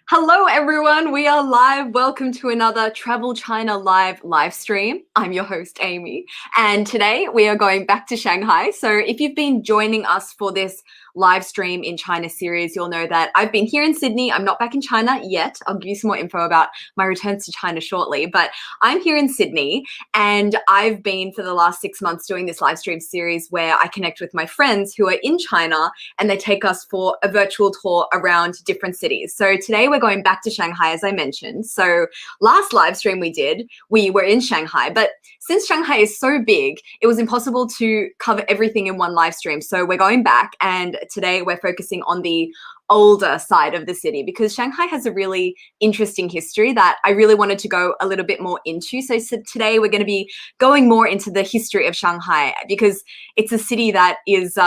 Hello everyone, we are live. Welcome to another Travel China live stream. I'm your host Amy, and today we are going back to Shanghai. So if you've been joining us for this live stream in China series, you'll know that I've been here in Sydney. I'm not back in China yet. I'll give you some more info about my returns to China shortly, but I'm here in Sydney and I've been for the last 6 months doing this live stream series where I connect with my friends who are in China and they take us for a virtual tour around different cities. So today we're going back to Shanghai, as I mentioned. So last live stream we did, we were in Shanghai, but since Shanghai is so big, it was impossible to cover everything in one live stream. So we're going back, and today we're focusing on the older side of the city because Shanghai has a really interesting history that I really wanted to go a little bit more into. So today we're going to be going more into the history of Shanghai because it's a city that is,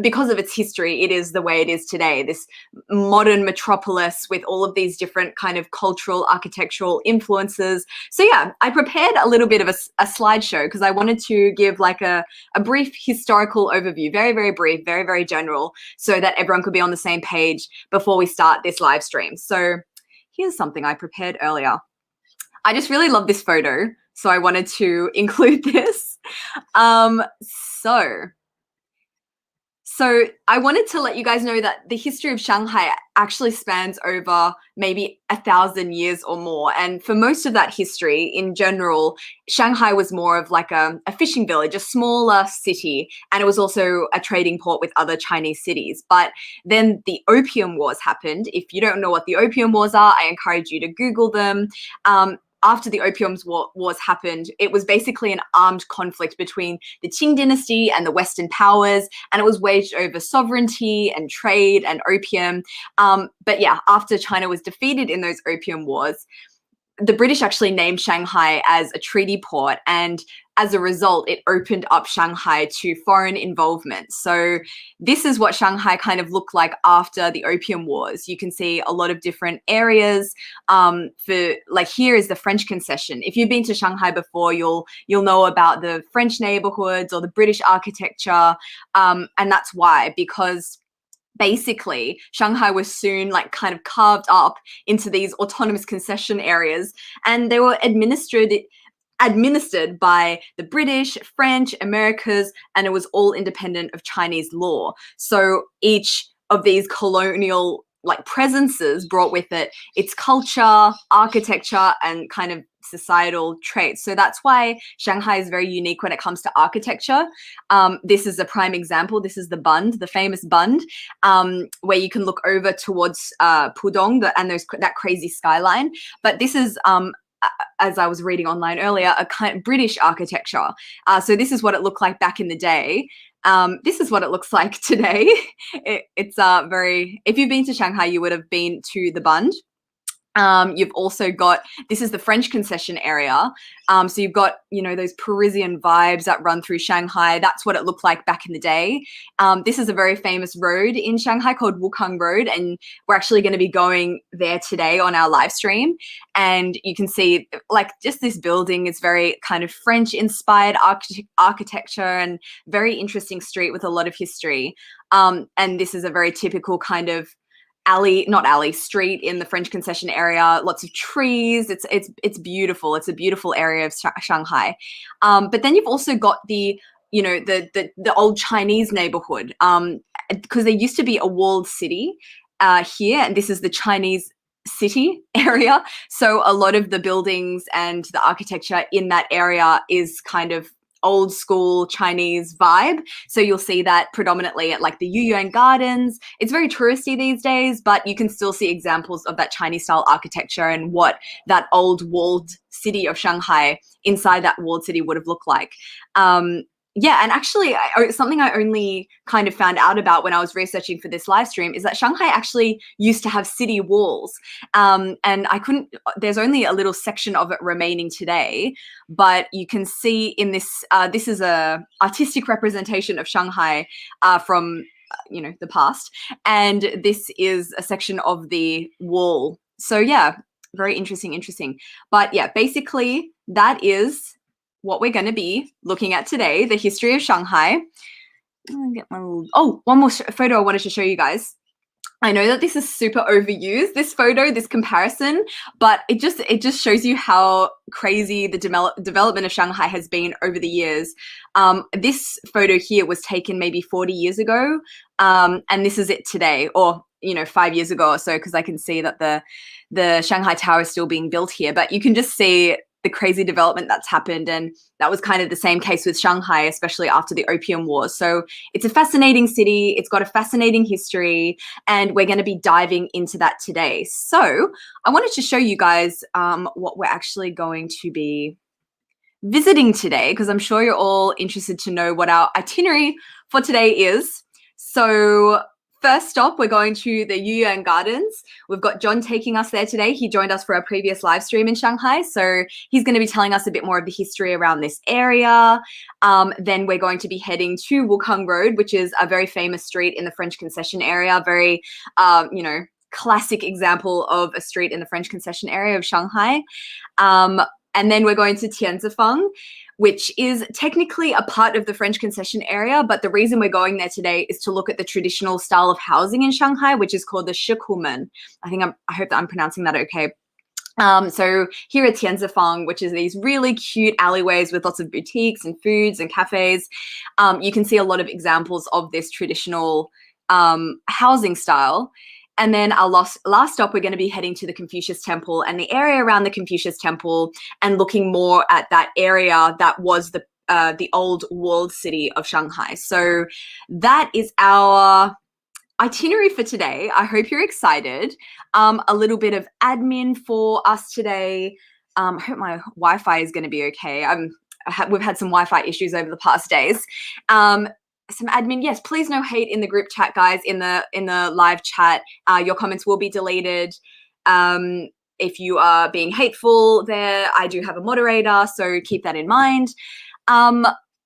because of its history, it is the way it is today, this modern metropolis with all of these different kind of cultural, architectural influences. So yeah, I prepared a little bit of a slideshow because I wanted to give like a brief historical overview, very, very brief, very, very general, so that everyone could be on the same page before we start this live stream. So here's something I prepared earlier. I just really love this photo, so I wanted to include this. So I wanted to let you guys know that the history of Shanghai actually spans over maybe 1,000 years or more. And for most of that history, in general, Shanghai was more of like a fishing village, a smaller city, and it was also a trading port with other Chinese cities. But then the Opium Wars happened. If you don't know what the Opium Wars are, I encourage you to Google them. After the Opium Wars happened, it was basically an armed conflict between the Qing dynasty and the Western powers, and it was waged over sovereignty and trade and opium. But yeah, after China was defeated in those Opium Wars, the British actually named Shanghai as a treaty port, and as a result, it opened up Shanghai to foreign involvement. So this is what Shanghai kind of looked like after the Opium Wars. You can see a lot of different areas. For like here is the French concession. If you've been to Shanghai before, you'll know about the French neighborhoods or the British architecture, and that's why, because basically Shanghai was soon like kind of carved up into these autonomous concession areas, and they were administered by the British, French, Americas, and it was all independent of Chinese law. So each of these colonial like presences brought with it its culture, architecture, and kind of societal traits. So that's why Shanghai is very unique when it comes to architecture. This is a prime example. This is the Bund, the famous Bund, where you can look over towards Pudong and that crazy skyline. But this is as I was reading online earlier, a kind of British architecture. So this is what it looked like back in the day. This is what it looks like today. It's very, if you've been to Shanghai, you would have been to the Bund. You've also got, this is the French concession area. So you've got, those Parisian vibes that run through Shanghai. That's what it looked like back in the day. This is a very famous road in Shanghai called Wukang Road, and we're actually going to be going there today on our live stream. And you can see like just this building is very kind of French inspired architecture and very interesting street with a lot of history. And this is a very typical kind of street in the French concession area. Lots of trees. It's beautiful. It's a beautiful area of Shanghai. But then you've also got the old Chinese neighborhood, because there used to be a walled city here, and this is the Chinese city area. So a lot of the buildings and the architecture in that area is kind of old school Chinese vibe. So you'll see that predominantly at like the Yuyon Gardens. It's very touristy these days, but you can still see examples of that Chinese style architecture and what that old walled city of Shanghai inside that walled city would have looked like. Yeah, and actually something I only kind of found out about when I was researching for this live stream is that Shanghai actually used to have city walls. And there's only a little section of it remaining today, but you can see in this, this is a artistic representation of Shanghai from, the past. And this is a section of the wall. So yeah, very interesting. But yeah, basically that is what we're going to be looking at today, the history of Shanghai. Get my little, one more photo I wanted to show you guys. I know that this is super overused, this photo, this comparison, but it just shows you how crazy the development of Shanghai has been over the years. This photo here was taken maybe 40 years ago, and this is it today, or 5 years ago or so, because I can see that the Shanghai Tower is still being built here. But you can just see the crazy development that's happened, and that was kind of the same case with Shanghai, especially after the Opium Wars. So it's a fascinating city, it's got a fascinating history, and we're going to be diving into that today. So I wanted to show you guys what we're actually going to be visiting today, because I'm sure you're all interested to know what our itinerary for today is. So first stop, we're going to the Yuyon Gardens. We've got John taking us there today. He joined us for our previous live stream in Shanghai. So he's going to be telling us a bit more of the history around this area. Then we're going to be heading to Wukong Road, which is a very famous street in the French concession area. Very, classic example of a street in the French concession area of Shanghai. And then we're going to Tianzifang, which is technically a part of the French concession area, but the reason we're going there today is to look at the traditional style of housing in Shanghai, which is called the Shikumen. I hope that I'm pronouncing that okay. So here at Tianzifang, which is these really cute alleyways with lots of boutiques and foods and cafes, you can see a lot of examples of this traditional housing style. And then our last stop, we're going to be heading to the Confucius Temple and the area around the Confucius Temple, and looking more at that area that was the old walled city of Shanghai. So that is our itinerary for today. I hope you're excited. A little bit of admin for us today. I hope my Wi-Fi is going to be okay. We've had some Wi-Fi issues over the past days. Some admin, yes, please no hate in the group chat, guys, in the live chat. Your comments will be deleted. If you are being hateful there, I do have a moderator, so keep that in mind.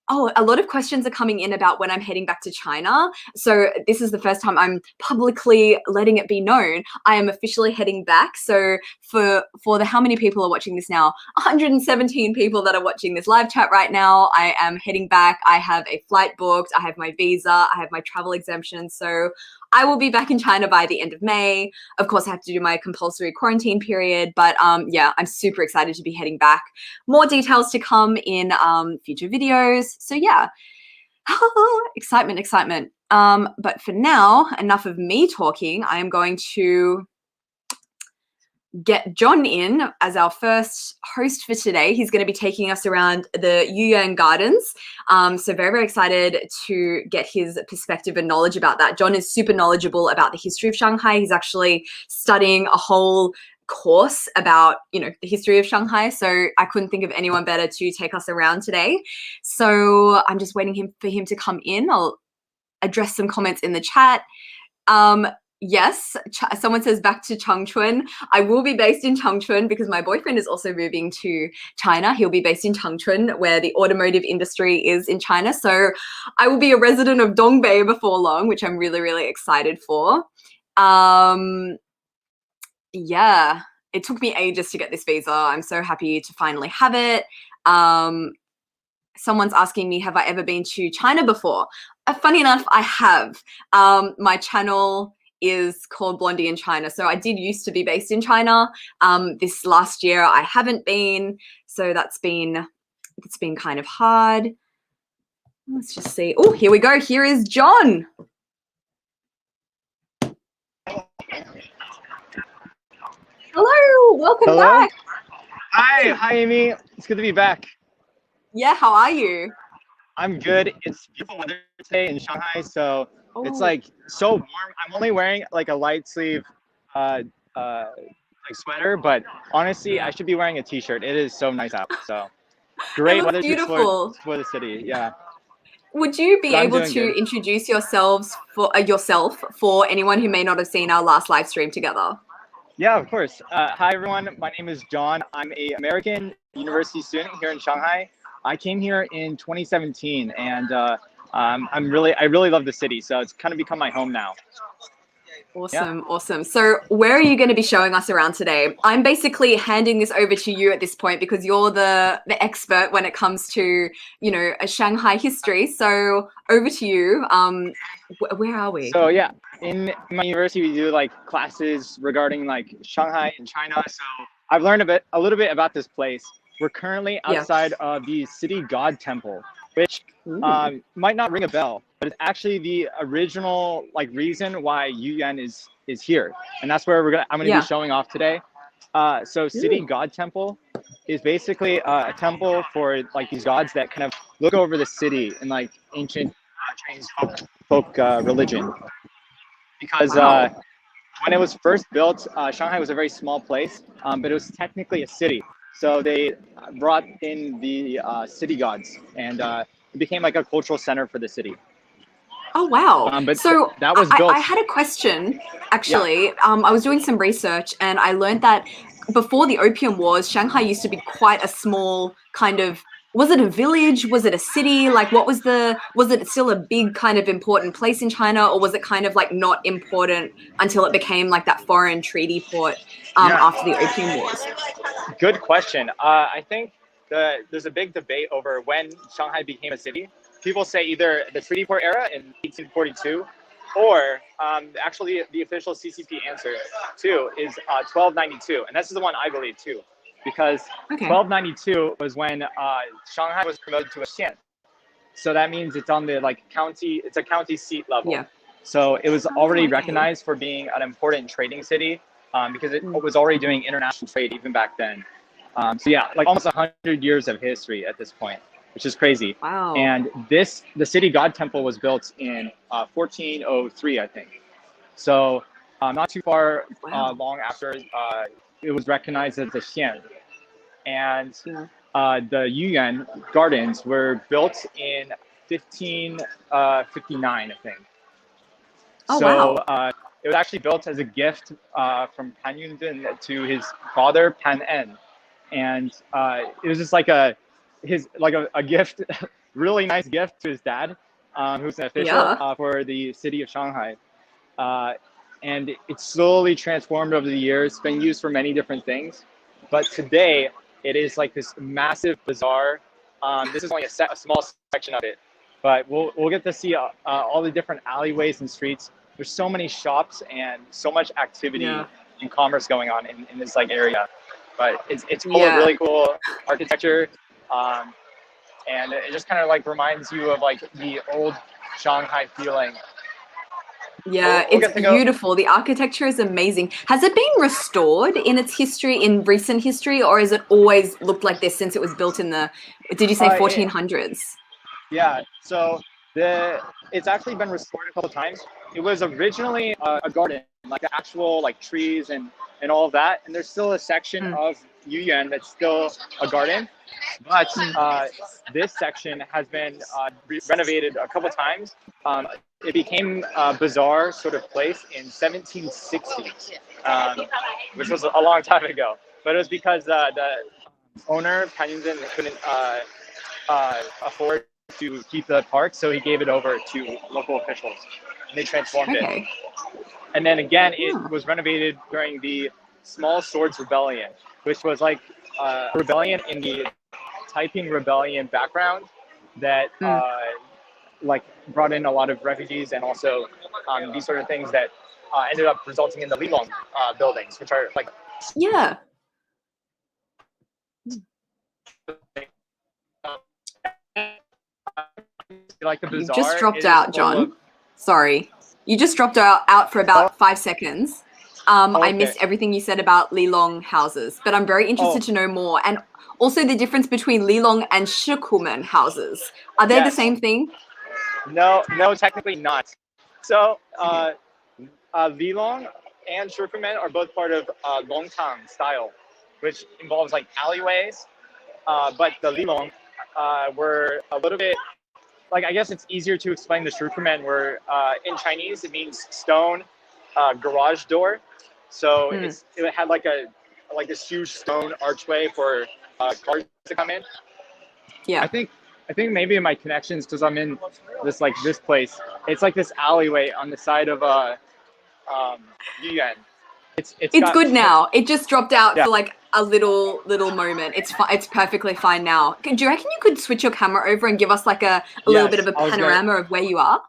Oh, a lot of questions are coming in about when I'm heading back to China. So this is the first time I'm publicly letting it be known I am officially heading back. So for how many people are watching this now? 117 people that are watching this live chat right now. I am heading back. I have a flight booked. I have my visa. I have my travel exemption. So I will be back in China by the end of May. Of course, I have to do my compulsory quarantine period, but yeah, I'm super excited to be heading back. More details to come in future videos. So yeah, excitement. But for now, enough of me talking. I am going to get John in as our first host for today. He's going to be taking us around the Yuyon Gardens. So very, very excited to get his perspective and knowledge about that. John is super knowledgeable about the history of Shanghai. He's actually studying a whole course about, the history of Shanghai. So I couldn't think of anyone better to take us around today. So I'm just waiting for him to come in. I'll address some comments in the chat. Yes, someone says back to Changchun. I will be based in Changchun because my boyfriend is also moving to China. He'll be based in Changchun, where the automotive industry is in China. So I will be a resident of Dongbei before long, which I'm really, really excited for. Yeah, it took me ages to get this visa. I'm so happy to finally have it. Someone's asking me, have I ever been to China before? Funny enough, I have. My channel is called Blondie in China. So I did used to be based in China. This last year I haven't been. So it's been kind of hard. Let's just see. Oh, here we go. Here is John. Hello, welcome back. Hi, Amy. It's good to be back. Yeah, how are you? I'm good. It's beautiful weather today in Shanghai, so it's like so warm. I'm only wearing like a light sleeve like sweater, but honestly, I should be wearing a t-shirt. It is so nice out. So great weather to explore the city. Yeah. Would you be able to introduce yourself for anyone who may not have seen our last live stream together? Yeah, of course. Hi everyone. My name is John. I'm an American university student here in Shanghai. I came here in 2017, and I really love the city, so it's kind of become my home now. Yeah. Awesome, awesome. So where are you going to be showing us around today? I'm basically handing this over to you at this point because you're the expert when it comes to, you know, a Shanghai history. So over to you. Where are we? So yeah, in my university we do like classes regarding like Shanghai and China. So I've learned a little bit about this place. We're currently Yeah. outside of the city god temple, which Ooh. might not ring a bell, but it's actually the original like reason why Yuyon is here, and that's where I'm gonna be Yeah. showing off today. So city Ooh. god temple is basically a temple for like these gods that kind of look over the city in like ancient Chinese folk religion. Because Wow. when it was first built, Shanghai was a very small place, but it was technically a city. So they brought in the city gods, and it became like a cultural center for the city. Oh, wow. But So that was I built. had a question, Yeah. actually. I was doing some research and I learned that before the Opium Wars, Shanghai used to be quite a small kind of, was it a village? Was it a city? Like was it still a big kind of important place in China, or was it kind of like not important until it became like that foreign treaty port Yeah. after the Opium Wars? Good question. I think there's a big debate over when Shanghai became a city. People say either the Treaty Port era in 1842, or actually the official CCP answer too is 1292, and this is the one I believe too, because Okay. 1292 was when Shanghai was promoted to a xian. So that means it's on the like county. It's a county seat level. Yeah. So it was Oh, already okay. recognized for being an important trading city because it Mm. was already doing international trade even back then. So yeah, like almost 100 years of history at this point, which is crazy. Wow. And the city god temple was built in 1403, I think. So not too far Wow. long after it was recognized as a xian. And Yeah. the Yuyon Gardens were built in 1559, I think. Oh, So wow. it was actually built as a gift from Pan Yunzhen to his father Pan En, and it was just like a gift, really nice gift to his dad, who's an official Yeah. for the city of Shanghai. And it's slowly transformed over the years. It's been used for many different things, but today it is like this massive bazaar. This is only a small section of it, but we'll get to see all the different alleyways and streets. There's so many shops and so much activity Yeah. and commerce going on in this like area. But it's full of Yeah. really cool architecture, and it just kind of like reminds you of like the old Shanghai feeling. Yeah, We'll it's get to go. beautiful. The architecture is amazing. Has it been restored in its history, in recent history, or has it always looked like this since it was built in the, did you say It, 1400s? Yeah, so it's actually been restored a couple times. It was originally a garden, like the actual like trees and all of that. And there's still a section Mm. of Yuyan that's still a garden, but Mm. this section has been renovated a couple times. It became a bazaar sort of place in 1760, which was a long time ago. But it was because the owner Pan Yunzhen couldn't afford to keep the park, so he gave it over to local officials, and they transformed it. Okay. And then again, it Huh. was renovated during the Small Swords Rebellion, which was like a rebellion in the Taiping Rebellion background that Mm. like brought in a lot of refugees and also these sort of things that ended up resulting in the Lilong buildings, which are like Yeah. like the You've just bazaar dropped is out, full of. John. Sorry. You just dropped out for Oh, about 5 seconds. I okay. missed everything you said about Lilong houses, but I'm very interested to know more. And also the difference between Lilong and Shikumen houses. Are they the Yes. same thing? No, technically not. So, Lilong and Shukumen are both part of Longtang style, which involves like alleyways. But the Lilong were a little bit like, I guess it's easier to explain the Shukumen where in Chinese it means stone garage door. So it had like this huge stone archway for cars to come in. Yeah. I think maybe in my connections, because I'm in this place. It's like this alleyway on the side of Yuyon. It's It's got good now. It just dropped out yeah. for like a little moment. It's perfectly fine now. Do you reckon you could switch your camera over and give us like a little bit Yes, of a I was gonna. panorama of where you are?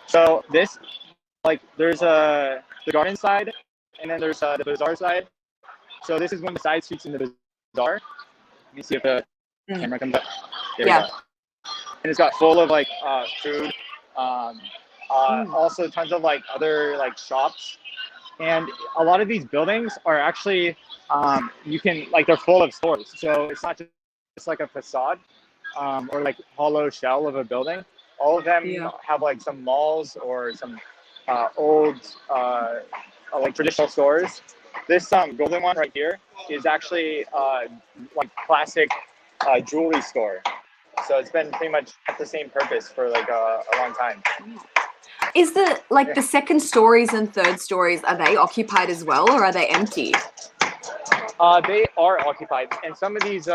So this, like, there's the garden side, and then there's the bazaar side. So this is one of the side streets in the bazaar. Let me see if the camera comes up. There we Yeah. go. And it's got full of like food, um, also tons of like other like shops, and a lot of these buildings are actually you can like they're full of stores. So it's not just like a facade or like hollow shell of a building. All of them Yeah. have like some malls or some old like traditional stores. This golden one right here is actually like classic jewelry store. So it's been pretty much at the same purpose for like a long time. Is the second stories and third stories, are they occupied as well, or are they empty? They are occupied, and some of these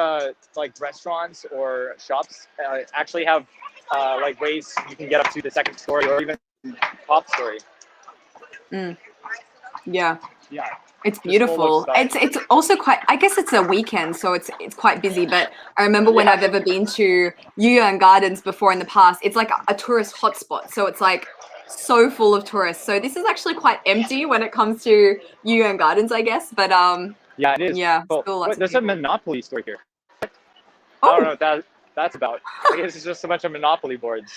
like restaurants or shops actually have like ways you can get up to the second story or even top story. Yeah. Yeah. It's beautiful. It's also quite, I guess it's a weekend, so it's quite busy, but I remember when I've ever been to Yuyon Gardens before in the past, it's like a tourist hotspot. So it's like so full of tourists. So this is actually quite empty when it comes to Yuyon Gardens, I guess. But yeah, it is. yeah, Cool. still lots of There's a people. Monopoly store here. I Oh, don't know what that's about. I guess it's just a bunch of Monopoly boards.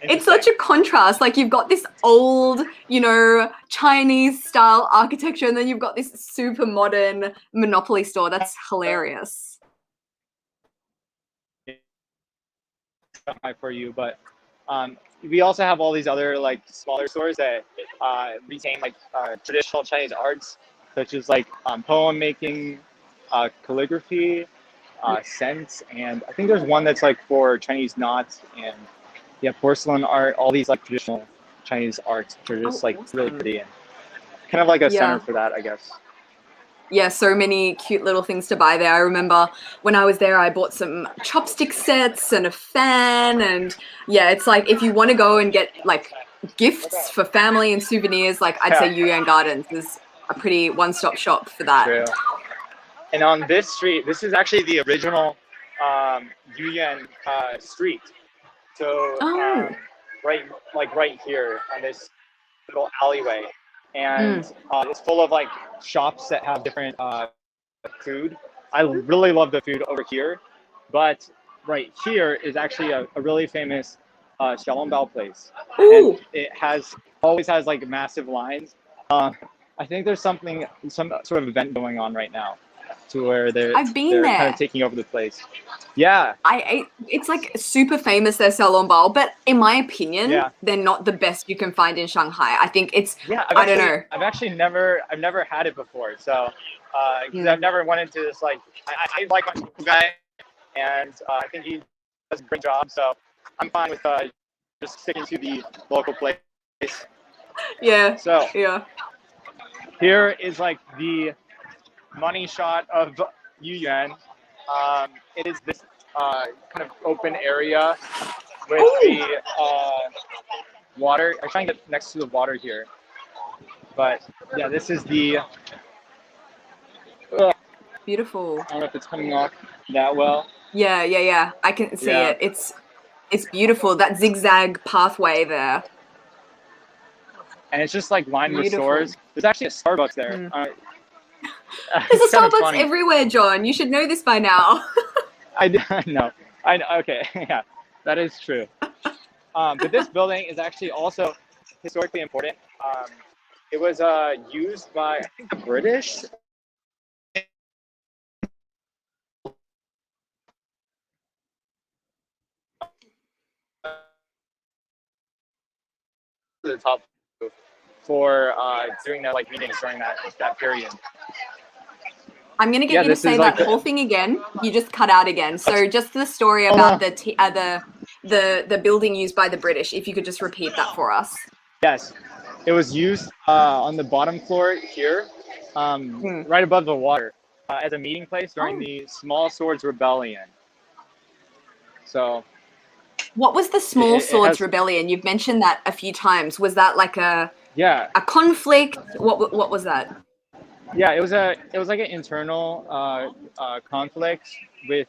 it's such a contrast. Like you've got this old, Chinese style architecture, and then you've got this super modern Monopoly store. That's hilarious. For you, but we also have all these other like smaller stores that retain like traditional Chinese arts, such as like poem making, calligraphy, scents, and I think there's one that's like for Chinese knots and porcelain art. All these like traditional Chinese arts, which are just like really Awesome. pretty and kind of like a center Yeah. for that, I guess. Yeah, so many cute little things to buy there. I remember when I was there, I bought some chopstick sets and a fan. And yeah, it's like if you want to go and get like gifts for family and souvenirs, like I'd say Yuyan Gardens is a pretty one-stop shop for that. True. And on this street, this is actually the original Yuyan street. So Oh, right here on this little alleyway, and it's full of like shops that have different food. I really love the food over here, but right here is actually a really famous xiaolongbao place, and ooh, it always has like massive lines. I think there's some sort of event going on right now, to where I've been they're kind there. of taking over the place. Yeah, It's like super famous, their xiaolongbao, but in my opinion, yeah. they're not the best you can find in Shanghai. I think it's, Yeah, I don't know. I've never had it before. So, because I've never went into this like I like my local guy, and I think he does a great job. So I'm fine with just sticking to the local place. Yeah, So yeah. here is like the money shot of Yuyan. It is this kind of open area with the water. I'm trying to get next to the water here. But yeah, this is the. Beautiful. I don't know if it's coming off that well. Yeah. I can see Yeah. it. It's beautiful. That zigzag pathway there. And it's just like lined with Beautiful. stores. There's actually a Starbucks there. There's It's a kind of Starbucks funny. everywhere, John. You should know this by now. I know. I know. Okay. Yeah, that is true. But this building is actually also historically important. It was used by I think the British. The top for doing that like meetings during that period. I'm gonna get you to this say is that like whole thing again. You just cut out again. So just the story about the building used by the British. If you could just repeat that for us. Yes, it was used on the bottom floor here, right above the water, as a meeting place during the Small Swords Rebellion. So What was the Small it Swords has, Rebellion? You've mentioned that a few times. Was that like yeah, a conflict? What was that? yeah, it was like an internal conflict with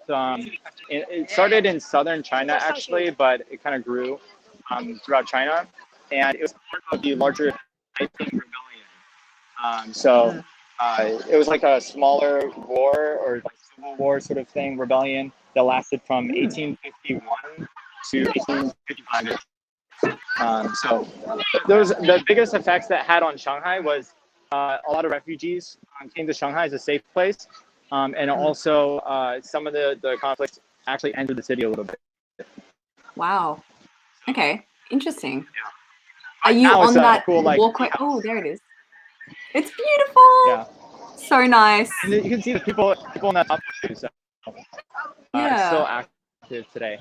it started in southern China actually, but it kind of grew throughout China, and it was part of the larger Taiping Rebellion. So it was like a smaller war or like civil war sort of thing, rebellion that lasted from 1851 to 1855. So those the biggest effects that had on Shanghai was a lot of refugees came to Shanghai as a safe place, and also some of the conflicts actually entered the city a little bit. Wow. Okay. Interesting. Yeah. Are But you now it's on a that cool like walkway? tea house. Oh, there it is. It's beautiful. Yeah, So nice. and you can see the people in that top too. So it's still Yeah. active today.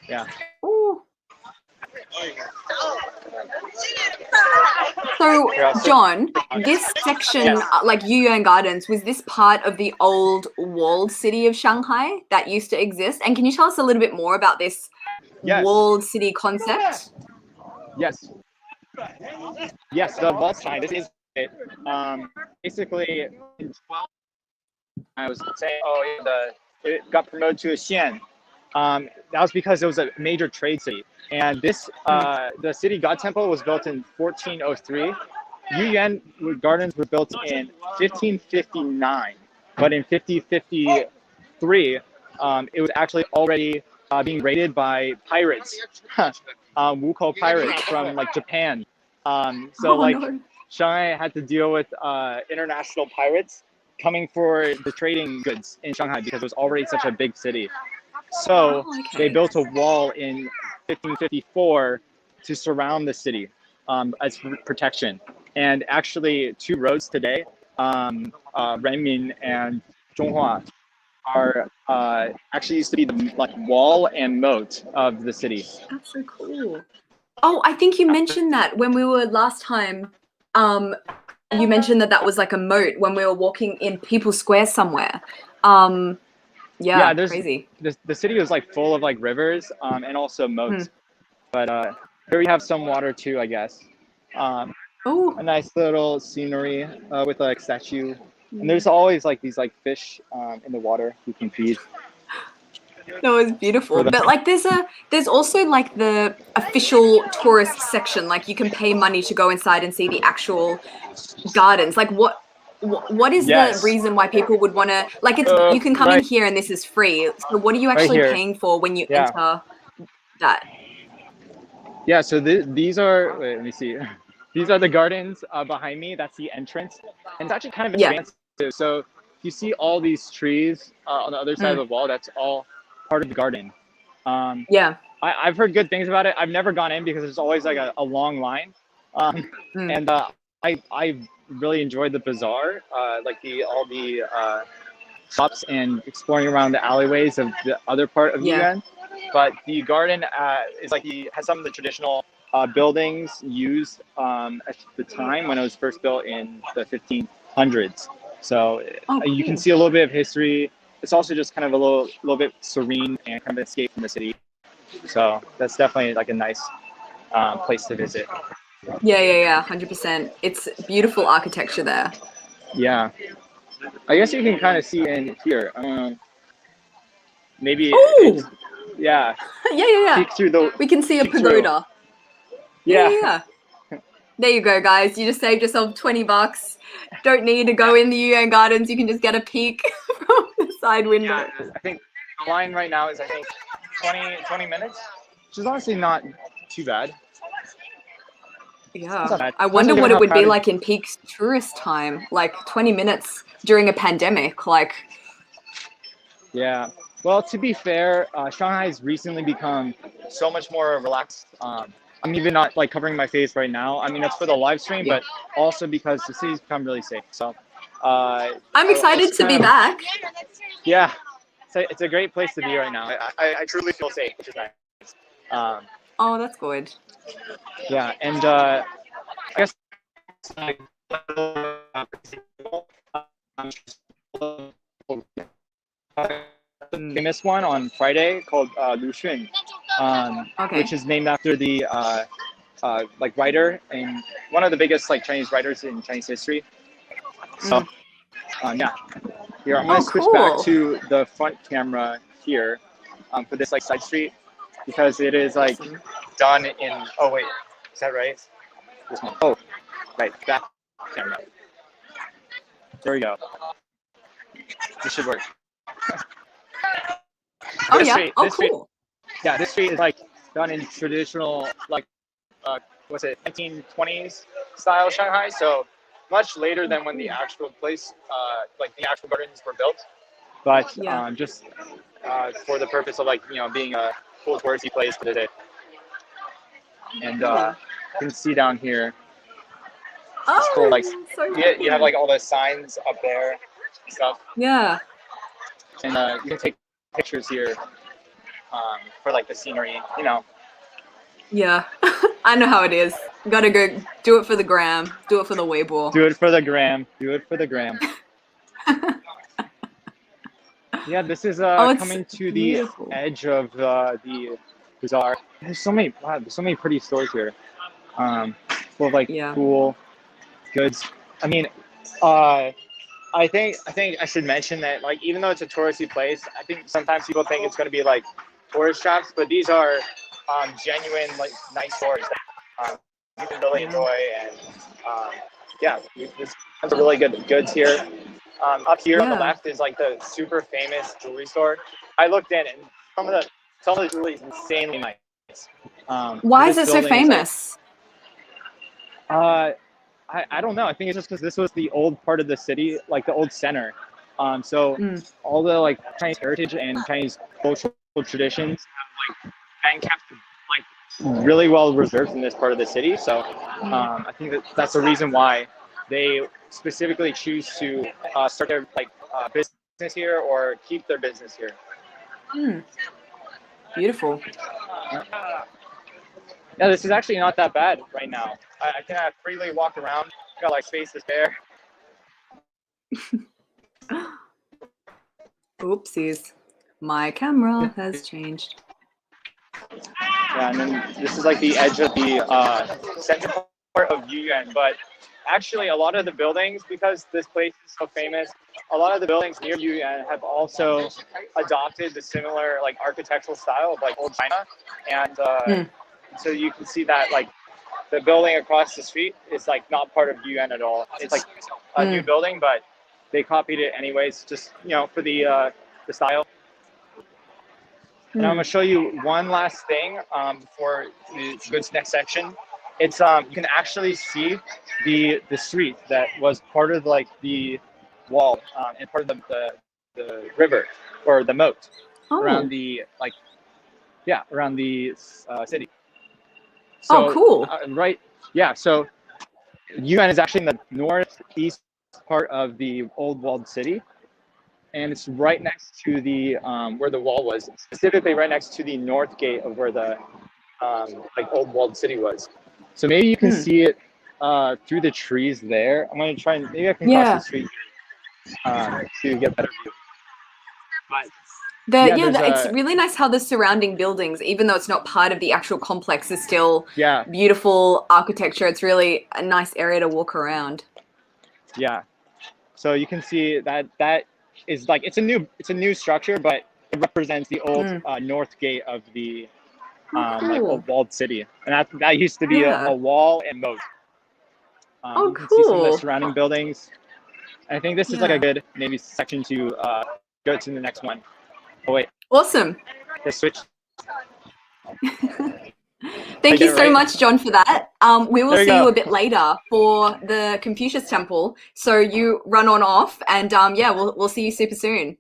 Yeah. Ooh. So, Here, I'll sit John, on this this. section, Yes. like Yuyon Gardens, was this part of the old walled city of Shanghai that used to exist? And can you tell us a little bit more about this Yes. walled city concept? Yes. Yes. The wall sign. This is it. Basically, in 12, I was saying, oh, yeah, it got promoted to a xian. That was because it was a major trade city. And this, the city God Temple was built in 1403. Yuyon Gardens were built in 1559, but in 1553, it was actually already being raided by pirates, Wuko pirates from like Japan. So Oh like no. Shanghai had to deal with international pirates coming for the trading goods in Shanghai because it was already such a big city. So Oh, they okay. built a wall in 1554 to surround the city as protection. And actually, two roads today, Renmin and Zhonghua, are actually used to be the like wall and moat of the city. That's so cool. Oh, I think you mentioned that when we were last time. Um, you mentioned that that was like a moat when we were walking in People's Square somewhere. Um, Yeah, yeah, there's crazy. the city was like full of like rivers and also Hmm. moats. But here we have some water too, I guess. Um, a Oh, nice little scenery with like statue, and yeah. there's always like these like fish in the water you can feed That was beautiful. for them. But like there's also like the official tourist section. Like you can pay money to go inside and see the actual gardens. Like what is the Yes, reason why people would want to like it's you can come in right, here and this is free. So what are you right actually here. paying for when you Yeah, enter that? yeah. So these are. Wait, let me see. These are the gardens behind me. That's the entrance, and it's actually kind of Yeah. expansive. So you see all these trees on the other side of Mm. the wall. That's all part of the garden. Um, Yeah. I've heard good things about it. I've never gone in because there's always like a long line, um, Mm. and I really enjoyed the bazaar, like the all the shops and exploring around the alleyways of the other part of Yeah. Yuan. But the garden is like has some of the traditional buildings used at the time when it was first built in the 1500s. So Oh, you can cool. see a little bit of history. It's also just kind of a little bit serene and kind of escape from the city. So that's definitely like a nice place to visit. Yeah, yeah, yeah, 100%. It's beautiful architecture there. Yeah, I guess you can kind of see in here. Maybe it's Oh, yeah. yeah, yeah, yeah. Peek through the We can see a peek through. pagoda. Yeah, Yeah, yeah, yeah. There you go, guys. You just saved yourself 20 bucks. Don't need to go in the UN Gardens. You can just get a peek from the side yeah. window. I think the line right now is I think 20 minutes, which is honestly not too bad. It's Yeah. not bad, I especially wonder what given it how would be crowded. like in peak tourist time, like 20 minutes during a pandemic. Like, Yeah. Well, to be fair, Shanghai's recently become so much more relaxed. I'm even not like covering my face right now. I mean, that's for the live stream, yeah. but also because the city's become really safe. So, I'm excited it's to be kind of back. yeah. It's a great place to be right now. I truly feel safe, which is nice. Um, Oh, that's good. yeah, and I guess like the famous one on Friday called Lu Xun. which is named after the like writer and one of the biggest like Chinese writers in Chinese history. So yeah, here I'm gonna switch back to the front camera here for this like side street because it is like done in. Oh wait, is that right? This one. Oh, right, that camera. There we go. This should work. Oh this yeah. Street, Oh this cool. Street, yeah, this street is like done in traditional like what's it 1920s style Shanghai. So much later than when the actual place like the actual gardens were built. But just for the purpose of like being a cool touristy place for the day. And you can see down here. It's cool. Like so you have like all the signs up there and stuff. Yeah. And you can take pictures here for like the scenery, Yeah. I know how it is. Gotta go do it for the gram. Do it for the Weibo. Do it for the gram. Do it for the gram. Yeah, this is coming to beautiful. The edge of the bazaar. There's so many pretty stores here. Full of like cool goods. I mean, I think I should mention that like even though it's a touristy place, I think sometimes people think it's gonna be like tourist shops, but these are genuine like nice stores that you can really enjoy. And yeah, there's really good goods here. Up here on the left is like the super famous jewelry store. I looked in and some of the jewelry is insanely nice. Why is it so famous? I don't know. I think it's just because this was the old part of the city, like the old center. So all the like Chinese heritage and Chinese cultural traditions have like been kept like really well reserved in this part of the city. So I think that's the reason why they specifically choose to start their like business here or keep their business here. Beautiful. Yeah, this is actually not that bad right now. I can freely walk around. Got like space to spare. Oopsies. My camera has changed. Yeah, and then this is like the edge of the central part of Yuyon. But actually, a lot of the buildings, because this place is so famous, a lot of the buildings near Yuyon have also adopted the similar like architectural style of like old China. And so you can see that like the building across the street is like not part of Yuyon at all. It's like a new building, but they copied it anyways, just for the style. And I'm gonna show you one last thing before the goods next section. It's you can actually see the street that was part of like the wall and part of the river or the moat around the like around the city. So, cool. Right. Yeah. So Yuan is actually in the northeast part of the old walled city. And it's right next to the where the wall was, specifically right next to the north gate of where the like old walled city was. So maybe you can see it through the trees there. I'm gonna try and maybe I can cross the street to get a better view. But it's really nice how the surrounding buildings, even though it's not part of the actual complex, is still beautiful architecture. It's really a nice area to walk around. Yeah. So you can see that is like it's a new structure, but it represents the old north gate of the like old walled city, and that used to be a wall and moat. You can see some of the surrounding buildings. I think this is like a good maybe section to go to the next one. Oh wait. Awesome. The switch. Thank you so much, John, for that. We will see you a bit later for the Confucius Temple. So you run on off, and we'll see you super soon.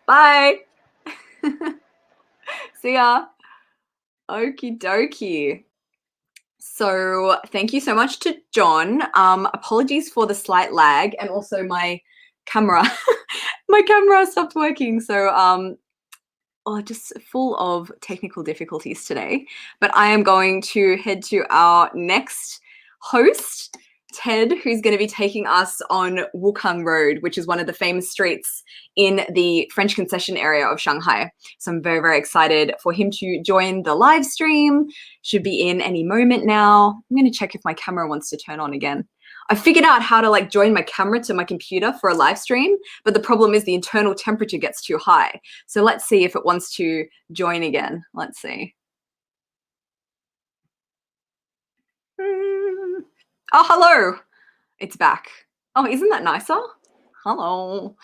Bye. See ya. Okie dokie. So thank you so much to John. Apologies for the slight lag, and also my camera. My camera stopped working. So just full of technical difficulties today. But I am going to head to our next host, Ted, who's going to be taking us on Wukang Road, which is one of the famous streets in the French concession area of Shanghai. So I'm very, very excited for him to join the live stream. Should be in any moment now. I'm going to check if my camera wants to turn on again. I figured out how to like join my camera to my computer for a live stream, but the problem is the internal temperature gets too high. So let's see if it wants to join again. Let's see. Oh, hello. It's back. Oh, isn't that nicer? Hello.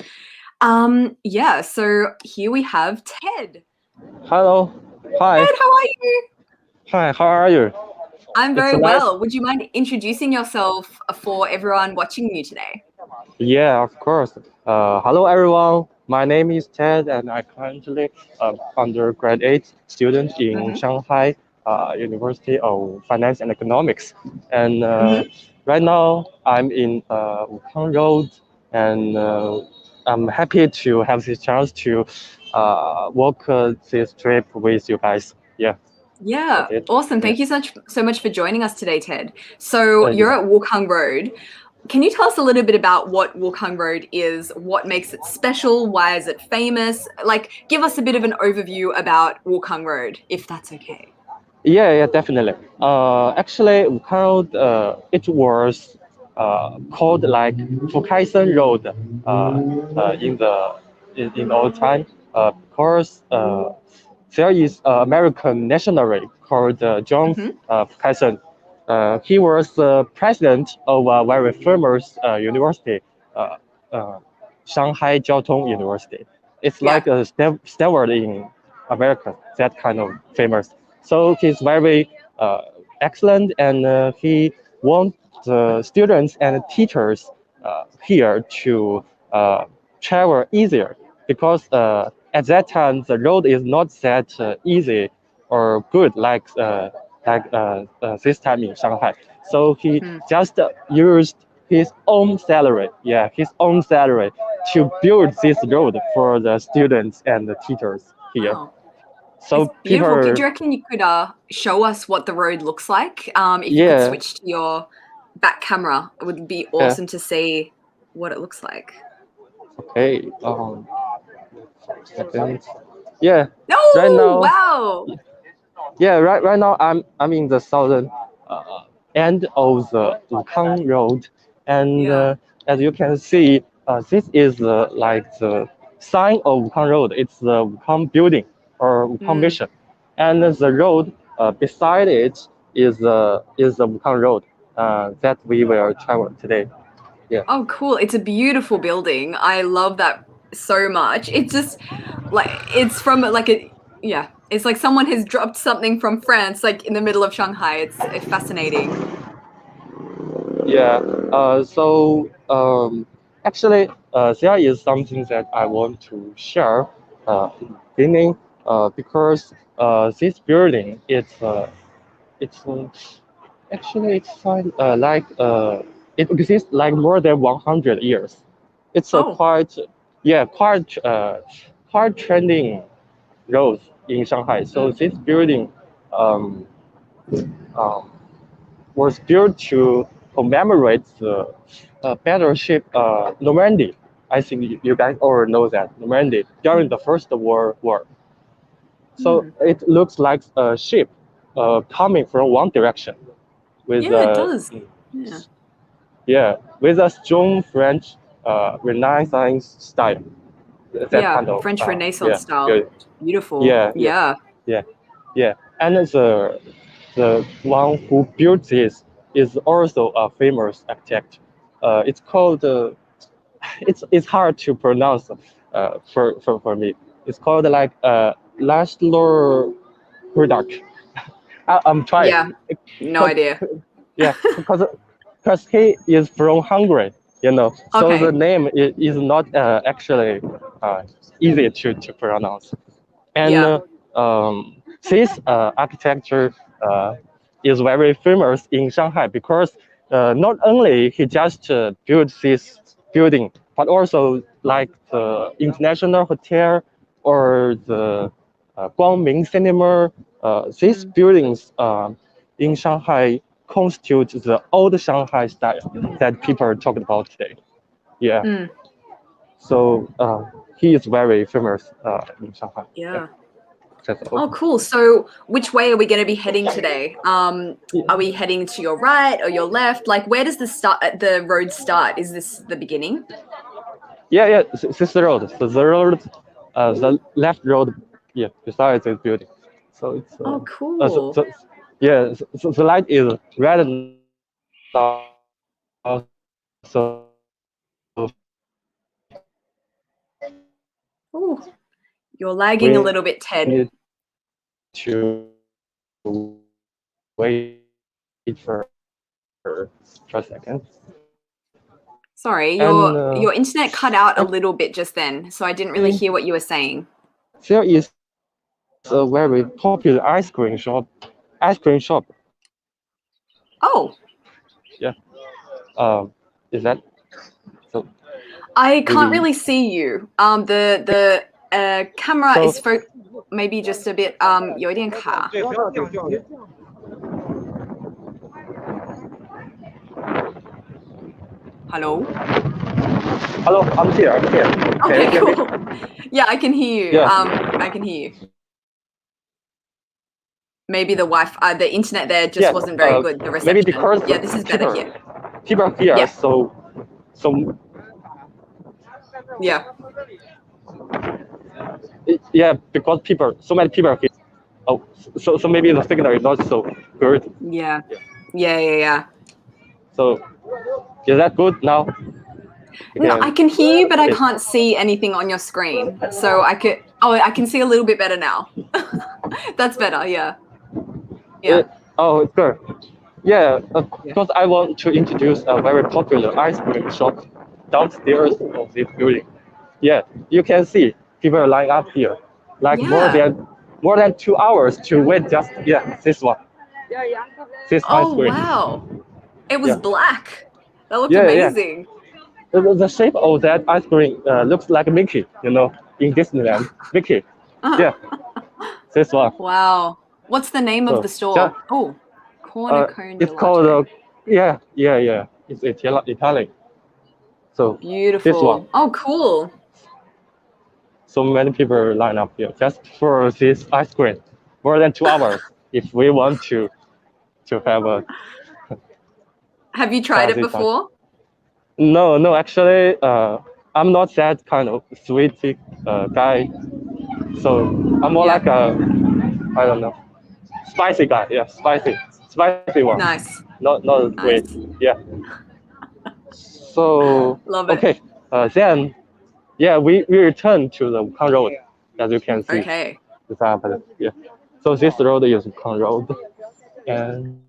Yeah, so here we have Ted. Hello. Hi. Ted, how are you? Hi, how are you? I'm very well. Would you mind introducing yourself for everyone watching you today? Yeah, of course. Hello, everyone. My name is Ted, and I currently undergraduate student in Shanghai University of Finance and Economics. And right now, I'm in Wukang Road, and I'm happy to have this chance to walk this trip with you guys. Yeah. Yeah, awesome. Thank you so much for joining us today, Ted. So you're at Wukang Road. Can you tell us a little bit about what Wukang Road is? What makes it special? Why is it famous? Like, give us a bit of an overview about Wukang Road, if that's okay. Yeah, definitely. Actually, Wukang Road, it was called like Fukaisen Road in old time because there is an American missionary called John Fukaisen. He was the president of a very famous university, Shanghai Jiao Tong University. It's like a stalwart in America, that kind of famous. So he's very excellent, and he wants the students and teachers here to travel easier because at that time the road is not that easy or good like this time in Shanghai. So he just used his own salary, to build this road for the students and the teachers here. Wow. So it's beautiful. Do you reckon you could show us what the road looks like? If you could switch to your back camera, it would be awesome to see what it looks like. Okay. Yeah. No. Right now, wow. Yeah. Right now, I'm in the southern end of the Wukang Road, and as you can see, this is like the sign of Wukang Road. It's the Wukang building or Wukang mission, and the road beside it is the Wukang Road that we will travel today. Yeah. Oh, cool. It's a beautiful building. I love that so much. It's just like it's from like it's like someone has dropped something from France like in the middle of Shanghai. It's fascinating. Yeah. Actually, there is something that I want to share in the beginning because this building actually it's like it exists like more than 100 years. It's a quite trending road in Shanghai. So this building um, um, was built to commemorate the battleship Normandy. I think you guys all know that Normandy during the First World War. So it looks like a ship coming from one direction with it does. With a strong French Renaissance style. That kind of French Renaissance style. Beautiful. Yeah. And the one who built this is also a famous architect. It's called it's hard to pronounce for me. It's called like Laszlo Product. I'm trying. Yeah, no idea. Yeah, because he is from Hungary, So the name is not actually easy to pronounce. And this architecture is very famous in Shanghai because not only he just built this building, but also like the International Hotel or the Guangming Cinema. These buildings in Shanghai constitute the old Shanghai style that people are talking about today. Yeah. Mm, So he is very famous in Shanghai. yeah. That's all. Oh, cool. So which way are we going to be heading today? Are we heading to your right or your left? Like, where does the road start? Is this the beginning? Yeah. This road. So the road, the left road, yeah, besides this building. So it's Oh, cool. yeah. So the light is red now. So Ooh, you're lagging a little bit, we Ted. need to wait for a second. Sorry, And your internet cut out a little bit just then, so I didn't really hear what you were saying. there is a very popular ice cream shop. Oh, Yeah. Is that so? I can't Maybe really see you. The camera so. is maybe just a bit 有一点卡. Hello? Hello, I'm here. I'm here. Okay, Can you hear me? cool. Yeah, I can hear you. Yeah. I can hear you. Maybe the the internet there just wasn't very good. The reception. Maybe because yeah, this is better here. People here Yeah. are so Yeah. yeah, because so many people here. Oh, so maybe the signal is not so good. Yeah. Yeah. So is that good now? No, I can hear you, but I can't see anything on your screen. So I can see a little bit better now. That's better, yeah. Yeah. It's good. Yeah, because I want to introduce a very popular ice cream shop downstairs of this building. Yeah, you can see people are lined up here, like Yeah. more than 2 hours to wait just this one. This ice Oh, cream. wow. It was Yeah. black. That looked Yeah. amazing. The shape of that ice cream looks like Mickey, in Disneyland. Mickey. Yeah, this one. Wow. What's the name of the store? Oh, Corner Cone It's Gelato. called yeah. It's Italian. So Beautiful. this one. Oh, cool. So many people line up here just for this ice cream. More than 2 hours if we want to have a. Have you tried it before? No, actually, I'm not that kind of sweet guy. So I'm more like I don't know, spicy guy. Yeah, spicy one. Nice. Not sweet. Nice. Yeah. So Love it. okay. Then we return to the Wukang Road, as you can see. Okay. Yeah. So this road is Wukang Road, and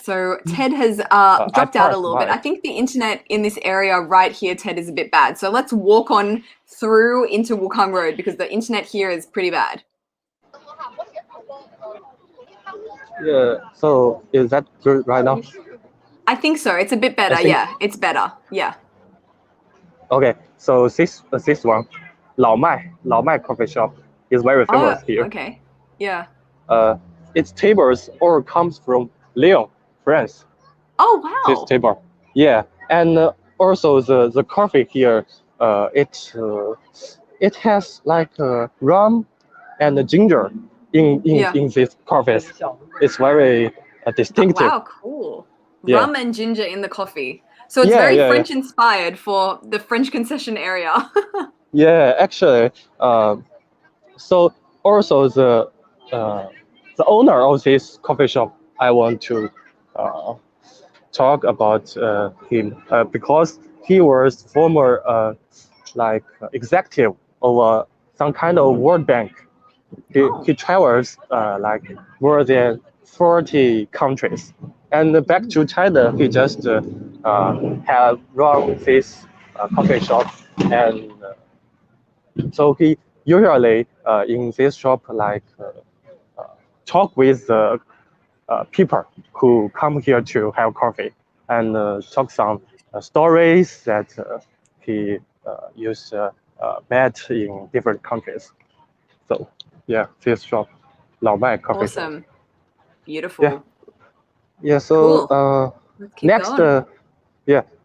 So Ted has dropped out a little bit. I think the internet in this area right here, Ted, is a bit bad. So let's walk on through into Wukang Road because the internet here is pretty bad. Yeah. So is that good right now? I think so. It's a bit better. Yeah, it's better. Yeah. Okay. So this one, Lao Mai coffee shop is very famous here. Okay. Yeah. Its tables all comes from Lyon, France. Oh wow. This table. Yeah, and also the coffee here, it has like rum and ginger in this coffee. It's very distinctive. Wow, cool. Yeah. Rum and ginger in the coffee. So it's very French inspired for the French concession area. Yeah, actually, so also the owner of this coffee shop, I want to talk about him because he was former like executive of some kind of World Bank. He travels like more than 40 countries, and back to China, he just have run this coffee shop, and so he usually in this shop like talk with the people who come here to have coffee and talk some stories that he used met in different countries. So yeah, this shop, Lao Mai coffee shop. Awesome. Beautiful. Yeah. So Cool. Let's keep next, going.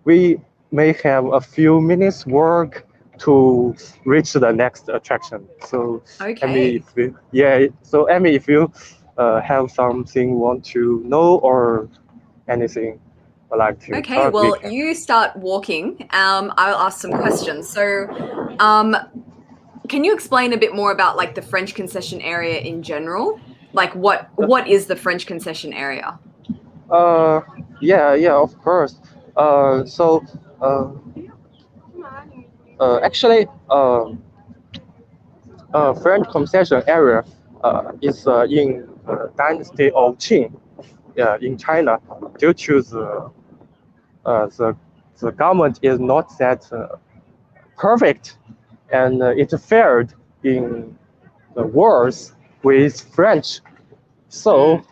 we may have a few minutes work to reach the next attraction. So Okay. Emmy, if you have something you want to know or anything I'd like to Okay, talk, we well, can. you start walking. I'll ask some questions. So, can you explain a bit more about like the French concession area in general? Like what is the French concession area? Yeah, of course. So uh, actually, French concession area is in Dynasty of Qing, in China, due to uh, the the government is not that perfect, and it failed in the wars with French. So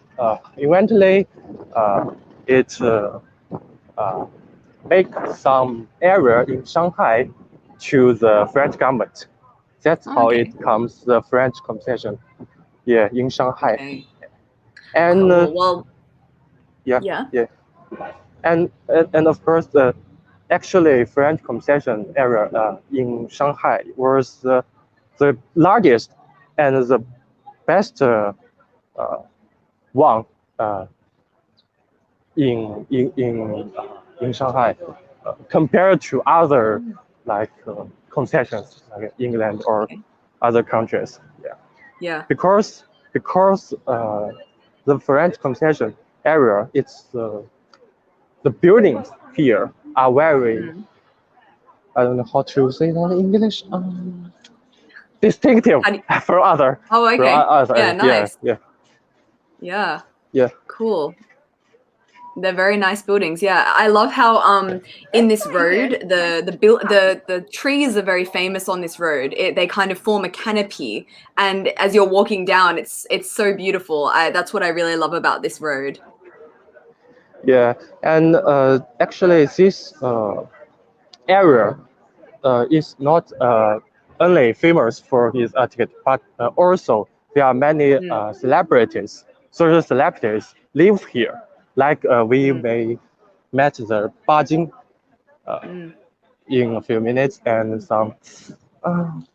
eventually, it uh, make some area in Shanghai to the French government. That's how Okay. it comes the French concession. Yeah, in Shanghai, Okay. and Cool. Well, yeah, yeah. yeah, and of course actually French concession area in Shanghai was the largest and the best one uh, in Shanghai compared to other like concessions like England or Okay. other countries. Yeah, Yeah. because the French concession area, it's the buildings here are very, Mm. I don't know how to say that in English. Distinctive How do from other Oh, from okay. Yeah, other. Yeah, nice. yeah, Yeah. yeah. Cool. They're very nice buildings. Yeah, I love how in this road the trees are very famous on this road. They kind of form a canopy, and as you're walking down, it's so beautiful. That's what I really love about this road. Yeah, and actually, this area is not only famous for his architect, but also there are many Mm, celebrities. Social celebrities live here. Like we mm, may met the Beijing mm, in a few minutes, and some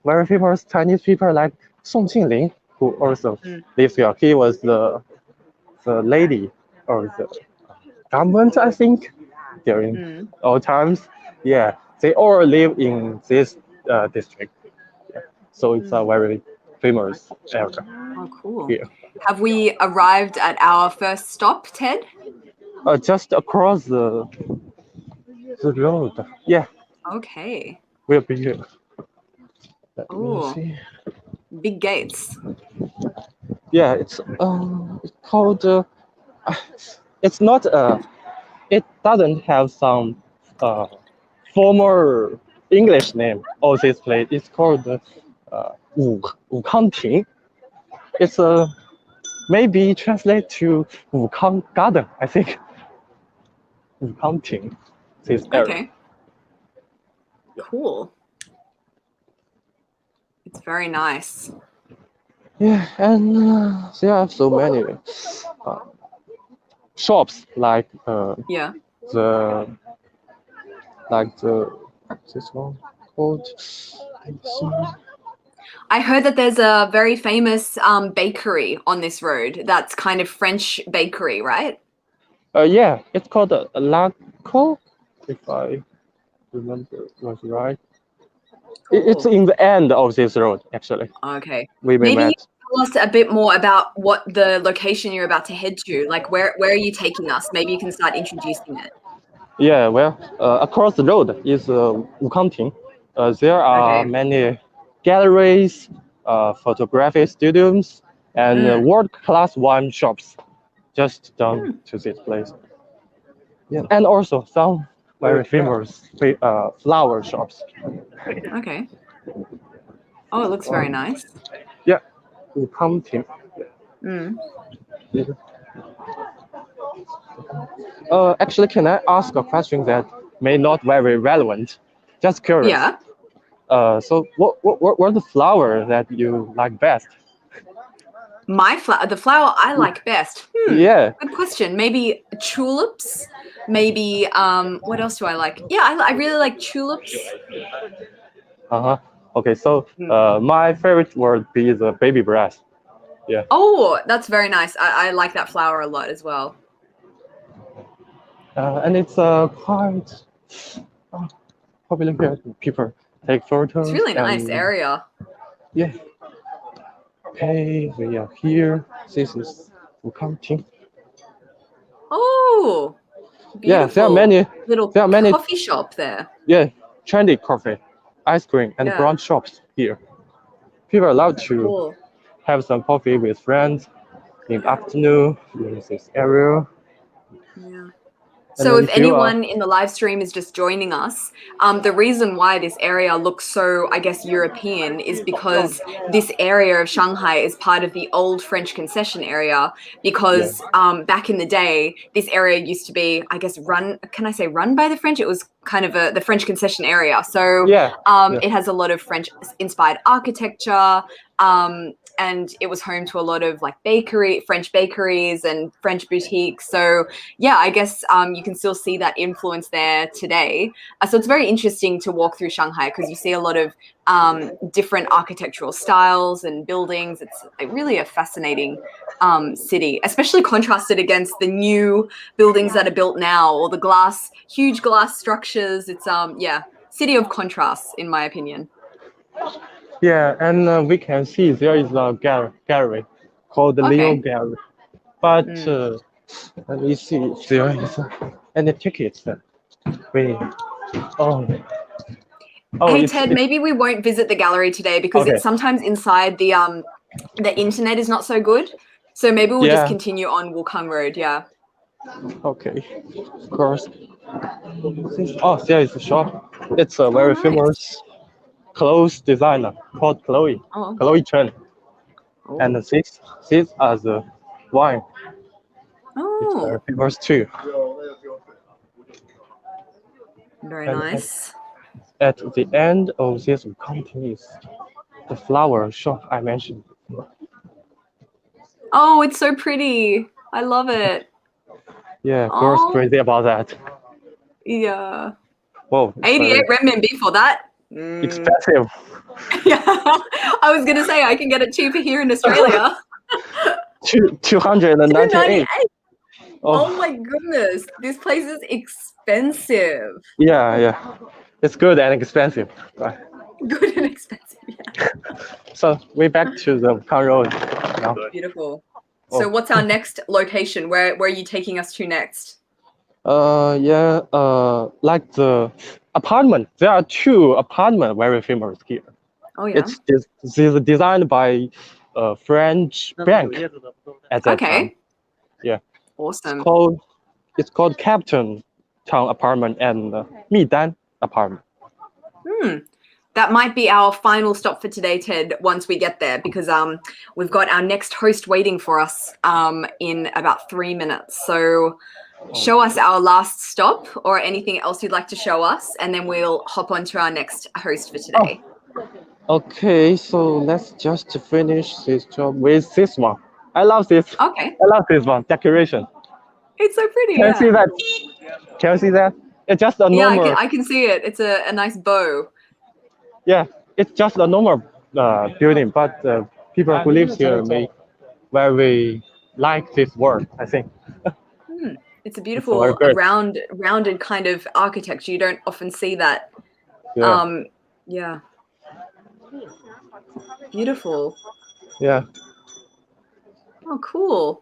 very famous Chinese people like Song Qinling, who also mm, lives here. He was the lady of the government, I think, during mm, old times. Yeah, they all live in this district. Yeah. So it's a mm. very famous area Oh, cool. here. Have we arrived at our first stop, Ted? Just across the road. Yeah, Okay. we'll be here. Let me Oh, see. big gates. Yeah, it's called. It's not. It doesn't have some uh, former English name of this place. It's called Wukang. It's maybe translate to Wukang Garden, I think. Wukang, this area. Okay. Cool. It's very nice. Yeah, and there are so many uh, shops Yeah. the the this one called. I heard that there's a very famous bakery on this road that's kind of French bakery, right? Yeah, it's called Laco, if I remember was right. It's Cool. in the end of this road, actually. Okay. We Maybe you met. can tell us a bit more about what the location you're about to head to. Like where are you taking us? Maybe you can start introducing it. Yeah, well, across the road is Wukangting. There are Okay. many galleries, photography studios, and Mm. world-class wine shops just down Mm. to this place. Yeah, and also some very famous flower shops. Okay. Oh, it looks very nice. Yeah, Wukangting. Mm. Actually, can I ask a question that may not very relevant? Just curious. Yeah. So what are the flower that you like best? The flower I like best. Yeah. Good question. Maybe tulips. Maybe what else do I like? Yeah, I really like tulips. Uh-huh. Okay, so Mm. my favorite would be the baby breath. Yeah. Oh, that's very nice. I like that flower a lot as well. And it's quite popular here. People take It's photos really nice and area. yeah. Okay, we are here. This is Wukanting. Oh, Yeah, beautiful little there are many, coffee shop there. yeah, trendy coffee, ice cream, and Yeah, brunch shops here. People are allowed to cool. have some coffee with friends in the afternoon in this area. Yeah. And So then if if you are, anyone in the live stream is just joining us, the reason why this area looks so, I guess, European is because this area of Shanghai is part of the old French concession area. yeah, Because back in the day, this area used to be, I guess, can I say run by the French? It was kind of the French concession area. So yeah, yeah, it has a lot of French-inspired architecture. And it was home to a lot of like French bakeries and French boutiques. So yeah, I guess you can still see that influence there today. So it's very interesting to walk through Shanghai because you see a lot of different architectural styles and buildings. It's really a fascinating city, especially contrasted against the new buildings that are built now or the huge glass structures. It's yeah, city of contrasts, in my opinion. yeah. And we can see there is a gallery called the Leo Okay. Gallery. But Mm. let me see if there is any tickets. We oh oh Hey it's Ted, it's maybe we won't visit the gallery today because okay. it's sometimes inside the internet is not so good. So maybe we'll just Yeah. continue on Wukang Road. Yeah. Okay. Of course. Oh, there is a shop. It's a Oh, very nice. famous clothes designer called Chloe. Oh. Chloe Chen. And Oh. these are the wine. It's very Oh. famous too. Very And nice. at the end of this company is the flower shop I mentioned. Oh, it's so pretty. I love it. Yeah, girls Oh, crazy about that. yeah. Whoa, it's 88 very renminbi for that. Mm. expensive. Yeah. I was gonna say I can get it cheaper here in Australia. 298. 298. Oh Oh, my goodness. This place is expensive. yeah, yeah. It's good and expensive. Right. Good and expensive. Yeah. So we back to the car road now. Beautiful. So Oh. what's our next location? Where are you taking us to next? Yeah, like the apartment. There are two apartments very famous here. Oh yeah. This is designed by a French bank at that time. Okay. Yeah, Awesome. it's called Captain Town Apartment and Midan Apartment. That might be our final stop for today, Ted, once we get there, because we've got our next host waiting for us in about 3 minutes. So show us our last stop or anything else you'd like to show us, and then we'll hop on to our next host for today. Okay, so let's just finish this job with this one. I love this. Okay. I love this one. Decoration. It's so pretty. Can you see Yeah. that? Can you see that? It's just a Yeah, normal. I can see it. It's a nice bow. Yeah, it's just a normal building, but people who live here may very like this word, I think. It's a It's very beautiful good. rounded kind of architecture. You don't often see that. Yeah. Yeah. Beautiful. Yeah. Oh, cool.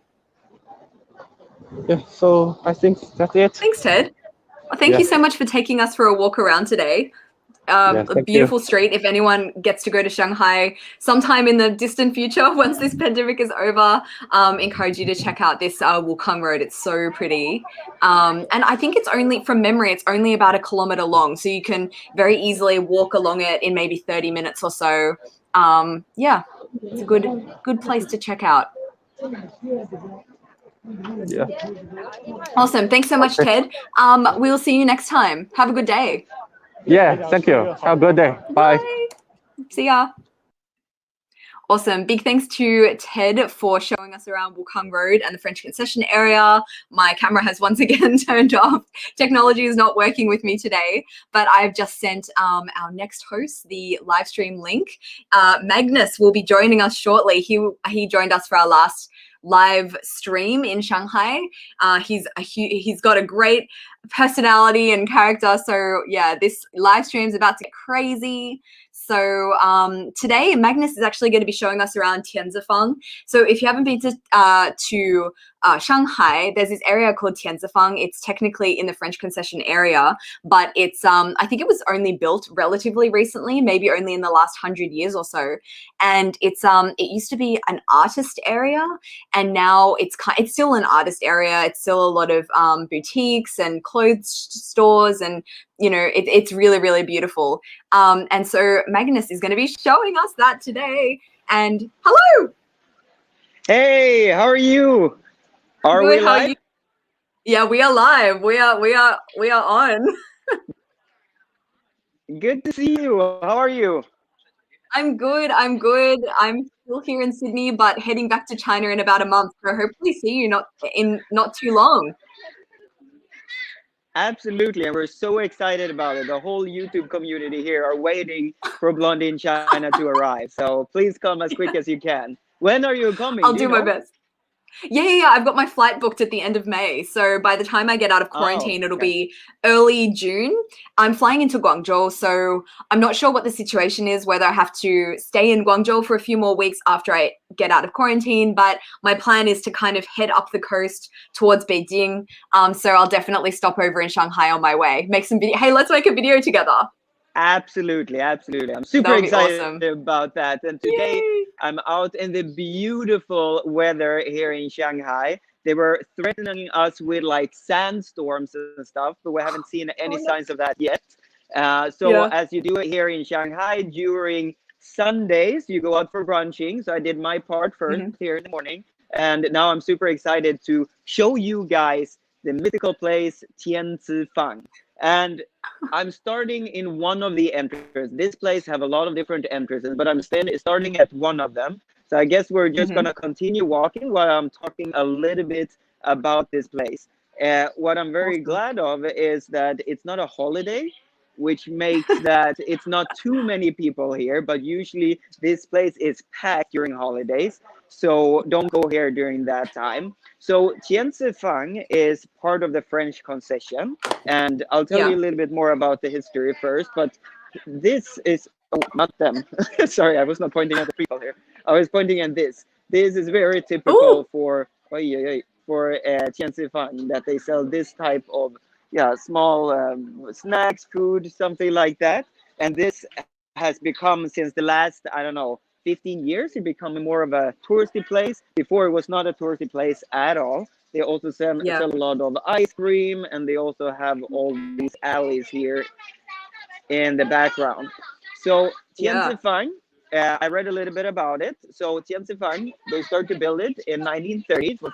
Yeah. So I think that's it. Thanks, Ted. Well, thank Yeah. you so much for taking us for a walk around today. Yeah, A thank beautiful you. street. If anyone gets to go to Shanghai sometime in the distant future, once this pandemic is over, encourage you to check out this Wukang Road. It's so pretty. And I think it's only, from memory, it's only about 1 kilometer long. So you can very easily walk along it in maybe 30 minutes or so. Yeah, it's a good place to check out. Yeah. Awesome. Thanks so much, Okay. Ted. We'll see you next time. Have a good day. Yeah, thank you. Have a good day. Bye. Bye. See ya. Awesome. Big thanks to Ted for showing us around Wukang Road and the French concession area. My camera has once again turned off. Technology is not working with me today, but I've just sent our next host the live stream link. Magnus will be joining us shortly. He joined us for our last live stream in Shanghai. He's got a great personality and character. So yeah, this live stream is about to get crazy. So today, Magnus is actually going to be showing us around Tianzifang. So if you haven't been to Shanghai, there's this area called Tianzifang. It's technically in the French concession area, but it's I think it was only built relatively recently, maybe only in the last 100 years or so. And it's it used to be an artist area, and now it's still an artist area. It's still a lot of boutiques and clothes stores, and you know, it's really, really beautiful. And so Magnus is going to be showing us that today. And hello. Hey, how are you? Are Good, we how are live? you? Yeah, we are live. We are on. Good to see you. How are you? I'm good. I'm good. I'm still here in Sydney, but heading back to China in about a month. So hopefully see you not too long. Absolutely, and we're so excited about it. The whole YouTube community here are waiting for Blondie in China to arrive. So please come as quick as you can. When are you coming? I'll Do you do my know? best. Yeah. I've got my flight booked at the end of May. So by the time I get out of quarantine, it'll okay. be early June. I'm flying into Guangzhou. So I'm not sure what the situation is, whether I have to stay in Guangzhou for a few more weeks after I get out of quarantine. But my plan is to kind of head up the coast towards Beijing. So I'll definitely stop over in Shanghai on my way. Make some video. Hey, let's make a video together. Absolutely. I'm super That'll be excited awesome. about that. And today Yay. I'm out in the beautiful weather here in Shanghai. They were threatening us with like sandstorms and stuff, but we haven't seen any signs of that yet. So as you do it here in Shanghai during Sundays, you go out for brunching. So I did my part first here in the morning. And now I'm super excited to show you guys the mythical place Tianzifang. And I'm starting in one of the entrances. This place have a lot of different entrances, but I'm starting at one of them. So I guess we're just gonna continue walking while I'm talking a little bit about this place. What I'm very glad of is that it's not a holiday, which makes that it's not too many people here, but usually this place is packed during holidays. So don't go here during that time. So Tianzifang is part of the French concession. And I'll tell you a little bit more about the history first, but this is, oh, not them. Sorry, I was not pointing at the people here. I was pointing at this. This is very typical for Tianzifang, that they sell this type of small snacks, food, something like that. And this has become, since the last, I don't know, 15 years, it become more of a touristy place. Before it was not a touristy place at all. They also sell a lot of ice cream, and they also have all these alleys here in the background. So Tianzifang, I read a little bit about it. So Tianzifang, they started to build it in 1930. It was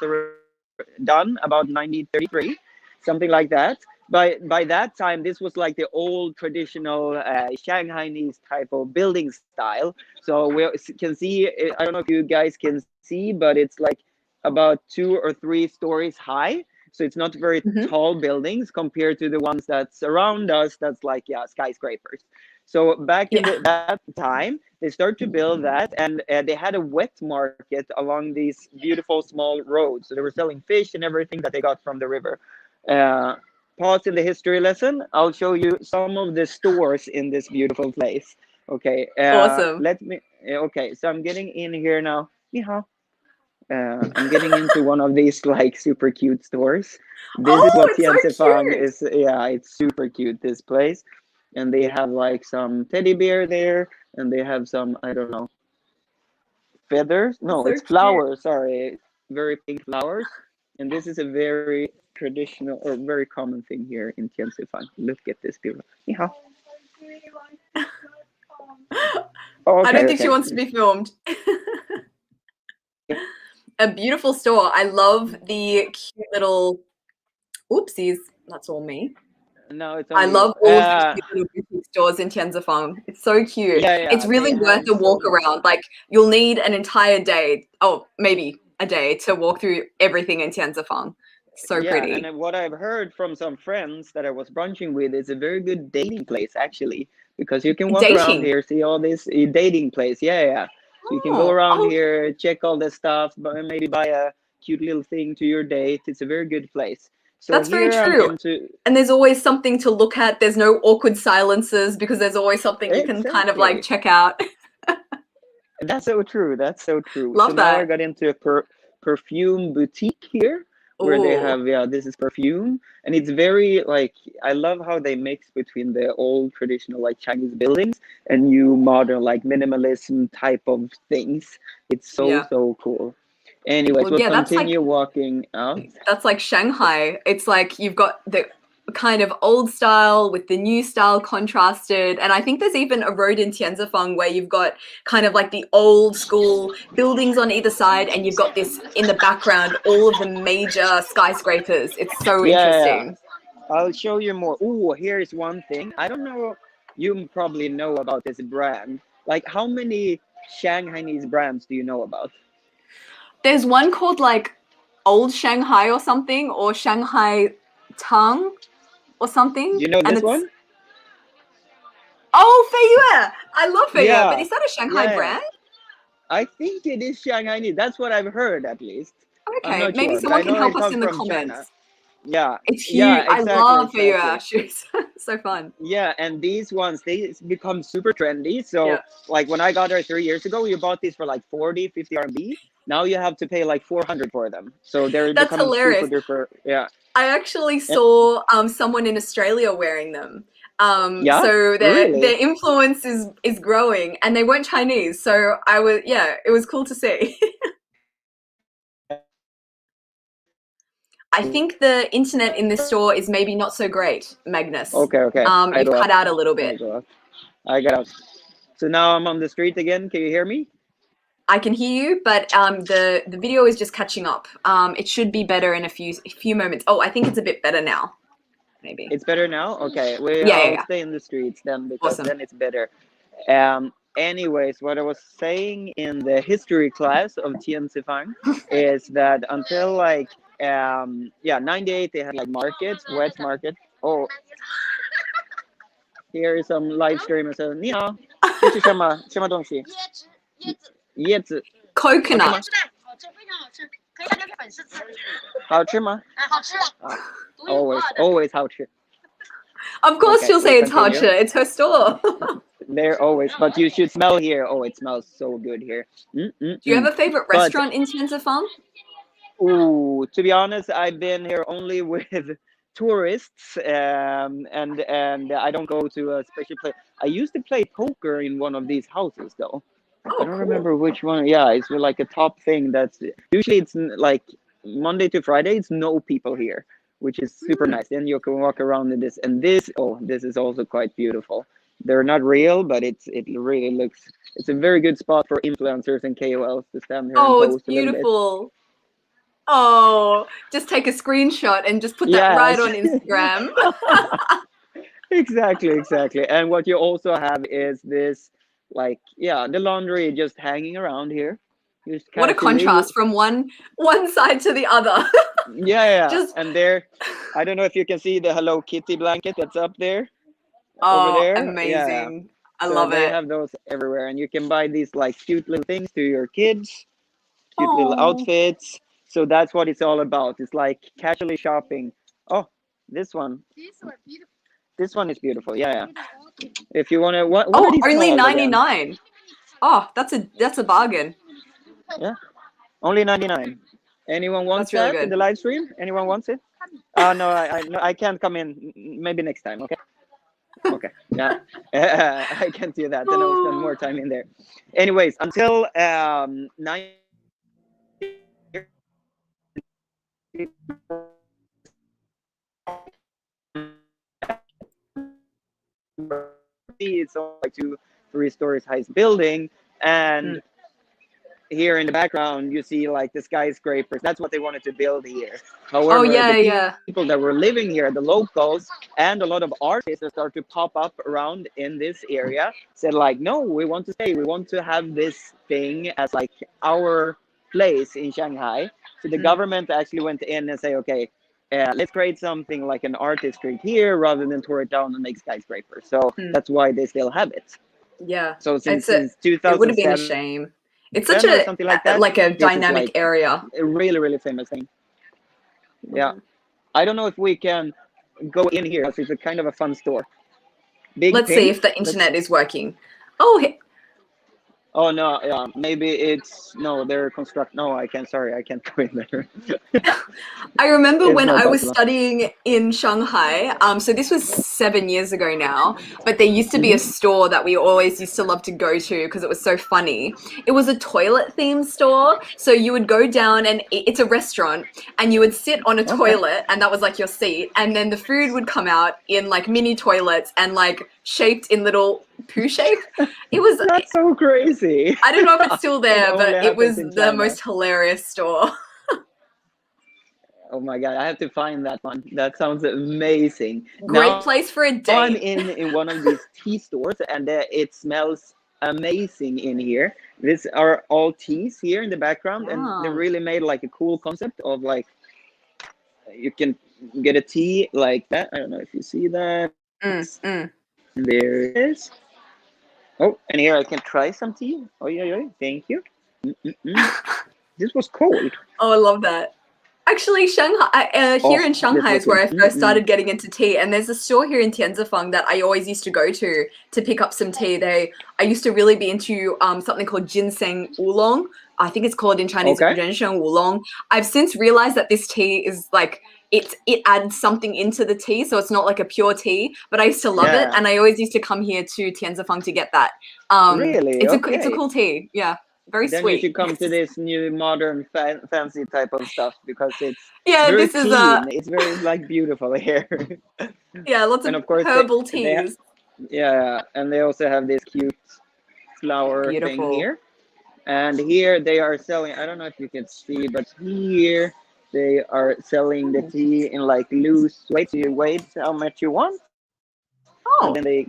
done about 1933, something like that. By that time, this was like the old traditional Shanghainese type of building style. So we can see, I don't know if you guys can see, but it's like about 2 or 3 stories high. So it's not very tall buildings compared to the ones that surround us. That's like, skyscrapers. So back in that time, they started to build that, and they had a wet market along these beautiful small roads. So they were selling fish and everything that they got from the river. Pause in the history lesson. I'll show you some of the stores in this beautiful place. Okay. Awesome. Okay, so I'm getting in here now. I'm getting into one of these like super cute stores. This is what Tianzifang is. Yeah, it's super cute, this place. And they have like some teddy bear there, and they have some, I don't know, feathers. No, it's flowers. Sorry, very pink flowers. And this is a very traditional or very common thing here in Tianzifang. Look at this beautiful. Yeah. I don't think she wants to be filmed. A beautiful store. I love the cute little, oopsies, that's all me. No, it's I only you. love all of the cute little boutique stores in Tianzifang. It's so cute. Yeah, It's yeah, really they worth have the so walk many. around. Like you'll need an entire day, oh, maybe a day to walk through everything in Tianzifang. So Yeah, and pretty. then what I've heard from some friends that I was brunching with is a very good dating place actually, because you can walk around Dating. here, see all this dating place. Yeah, yeah. So you can go Oh, around oh, here, check all this stuff, but maybe buy a cute little thing to your date. It's a very good place. So that's very here I'm true. into And there's always something to look at. There's no awkward silences because there's always something you can kind of like exactly. check out. That's so true. That's so true. So Love now I that. got into a perfume boutique here where they Oh, have, yeah, this is perfume. And it's very like, I love how they mix between the old traditional like Chinese buildings and new modern like minimalism type of things. It's so, yeah. so cool. Anyways, Well, we'll yeah, continue walking out. that's like Shanghai. It's like you've got the kind of old style with the new style contrasted. And I think there's even a road in Tianzifang where you've got kind of like the old school buildings on either side, and you've got this in the background, all of the major skyscrapers. It's so Yeah, interesting. I'll show you more. Oh, here's one thing. I don't know, you probably know about this brand. Like, how many Shanghainese brands do you know about? There's one called like Old Shanghai or something, or Shanghai Tongue or Do something. you know And this it's, one? oh, Feiyue. I love Feiyue, but Yeah, is that a Shanghai yeah, yeah. brand? I think it is Shanghainese. That's what I've heard, at least. I'm Okay, not maybe sure, but someone I can know help it us comes in the from China. comments. Yeah, It's yeah, huge. I exactly, love Feiyue exactly. shoes. So fun. Yeah, and these ones, they become super trendy. So, Yeah. like, when I got there 3 years ago, you bought these for like 40, 50 RMB. Now you have to pay like 400 for them. So they're That's becoming super hilarious. duper. Yeah. I actually Eh, saw someone in Australia wearing them. yeah, So their really. influence is growing, and they weren't Chinese. So I was, yeah, it was cool to see. I think the internet in this store is maybe not so great, Magnus. Okay, okay. I You've go out. cut out a little I bit. go out. I got out. So now I'm on the street again. Can you hear me? I can hear you, but the video is just catching up. It should be better in a few moments. Oh, I think it's a bit better now, maybe. It's better now. Okay, Yeah, yeah, I'll yeah. stay in the streets then because Awesome. then it's better. Anyways, what I was saying in the history class of Tien Sifang is that until like yeah, 98 they had like markets, wet market. Oh, here is some live streamers. So, 你好，这是什么东西？椰子，好吃吗？Coconut. 好吃吗？Always 好吃。Of course, Okay, she'll we'll say it's continue. Hacha. It's her store. They're always, but you should smell here. Oh, it smells so good here. Do you have a favorite But restaurant in Tianzifang? ooh, to be honest, I've been here only with tourists, and I don't go to a special place. I used to play poker in one of these houses, though. I Oh, don't cool. remember which one. Yeah, it's like a top thing. That's usually it's like Monday to Friday. It's no people here, which is super nice. Then you can walk around in this, and this. Oh, this is also quite beautiful. They're not real, but it really looks. It's a very good spot for influencers and KOLs to stand here and Oh, it's post a little bit. beautiful. Oh, just take a screenshot and just put that right Yes. on Instagram. Exactly. And what you also have is this, like, yeah, the laundry just hanging around here. Just What a casually. contrast from one side to the other. Yeah. Just And there, I don't know if you can see the Hello Kitty blanket that's up there, over oh, there. Yeah. amazing. I So love they it. have those everywhere, and you can buy these like cute little things to your kids, cute little Oh, outfits. So that's what it's all about. It's like casually shopping. Oh, this one. This one is beautiful. Yeah. If you want to, what are oh, these only called again? 99. Oh, that's a bargain. Yeah, only 99. Anyone wants That's really that in good. the live stream? Anyone wants it? No, no, I can't come in. Maybe next time. Okay. Okay. Yeah. I can't do that. Then I'll spend more time in there. Anyways, until 9. It's only like 2, 3 stories high building, and here in the background you see like the skyscrapers. That's what they wanted to build here. Oh However, yeah, the yeah. people that were living here, the locals, and a lot of artists that start to pop up around in this area said like, no, we want to stay. We want to have this thing as like our place in Shanghai. So the government actually went in and say, okay, let's create something like an artist street here rather than tore it down and make skyscrapers. So that's why they still have it. Yeah. So since It would have been a 2007 shame. It's such or something like that, like a this is dynamic like area. a really, really famous thing. Yeah. I don't know if we can go in here because it's a kind of a fun store. Big Let's see pink. if the internet is working. Oh, Oh no, yeah, maybe it's no, they're construct. No, I can't. Sorry, I can't go in there. I remember It's when not I was possible. studying in Shanghai, so this was 7 years ago now, but there used to be a store that we always used to love to go to because it was so funny. It was a toilet themed store. So you would go down and it's a restaurant and you would sit on a Okay. toilet and that was like your seat. And then the food would come out in like mini toilets and like shaped in little poo shape. It was, That's so crazy. I don't know if it's still there, only but it was happens in the China. most hilarious store. Oh my god, I have to find that one. That sounds amazing. Great Now place for a I'm date. in one of these tea stores, and it smells amazing in here. These are all teas here in the background, and they Oh. really made like a cool concept of like you can get a tea like that. I don't know if you see that. There it is. Oh, and here I can try some tea. Oh yeah, thank you. This was cold. Oh, I love that. Actually, Shanghai, here Oh, in this Shanghai was is where I good. first started getting into tea, and there's a store here in Tianzifang that I always used to go to pick up some tea. I used to really be into something called ginseng oolong. I think it's called in Chinese Okay. rensheng oolong. I've since realized that this tea is like it adds something into the tea, so it's not like a pure tea. But I used to love it, Yeah. and I always used to come here to Tianzifang to get that. Really? It's a Okay. cool tea. Yeah, very Then sweet. you should come to this new modern fancy type of stuff because it's Yeah, very this is clean. It's very like beautiful here. yeah, lots And of of course herbal they teas. yeah, and they also have this cute flower thing Beautiful. here. And here they are selling, I don't know if you can see, but here they are selling the tea in like loose weights. You weigh how much you want, and Oh, then they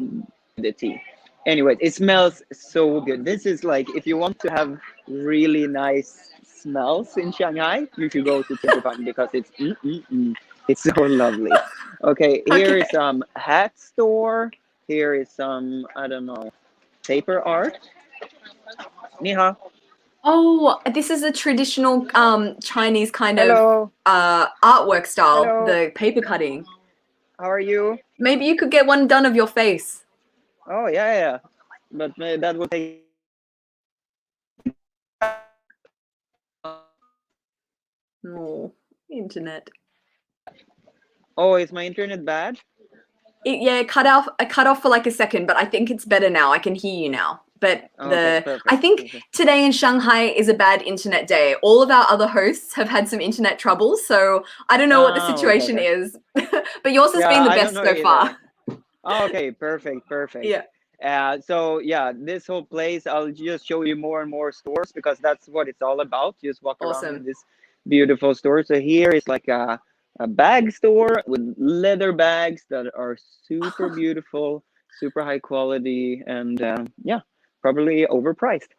the tea. Anyway, it smells so good. This is like if you want to have really nice smells in Shanghai, you should go to Tianjin because it's so lovely. Okay, here is okay. some hat store. Here is some I don't know paper art. Ni hao. Oh, this is a traditional Chinese kind of Hello. artwork style, Hello. the paper cutting. How are you? Maybe you could get one done of your face. Oh yeah. But that would take. Oh, internet. Oh, is my internet bad? Yeah, it cut off for like a second, but I think it's better now. I can hear you now. But Okay, I perfect. think Okay. today in Shanghai is a bad internet day. All of our other hosts have had some internet troubles, so I don't know what the Oh, situation okay. is. But yours has Yeah, been the I don't best know so far. either. Oh, okay, perfect. Yeah. So yeah, this whole place, I'll just show you more and more stores because that's what it's all about. Just walk around in Awesome. this beautiful store. So here is like a bag store with leather bags that are super beautiful, super high quality, and yeah, probably overpriced.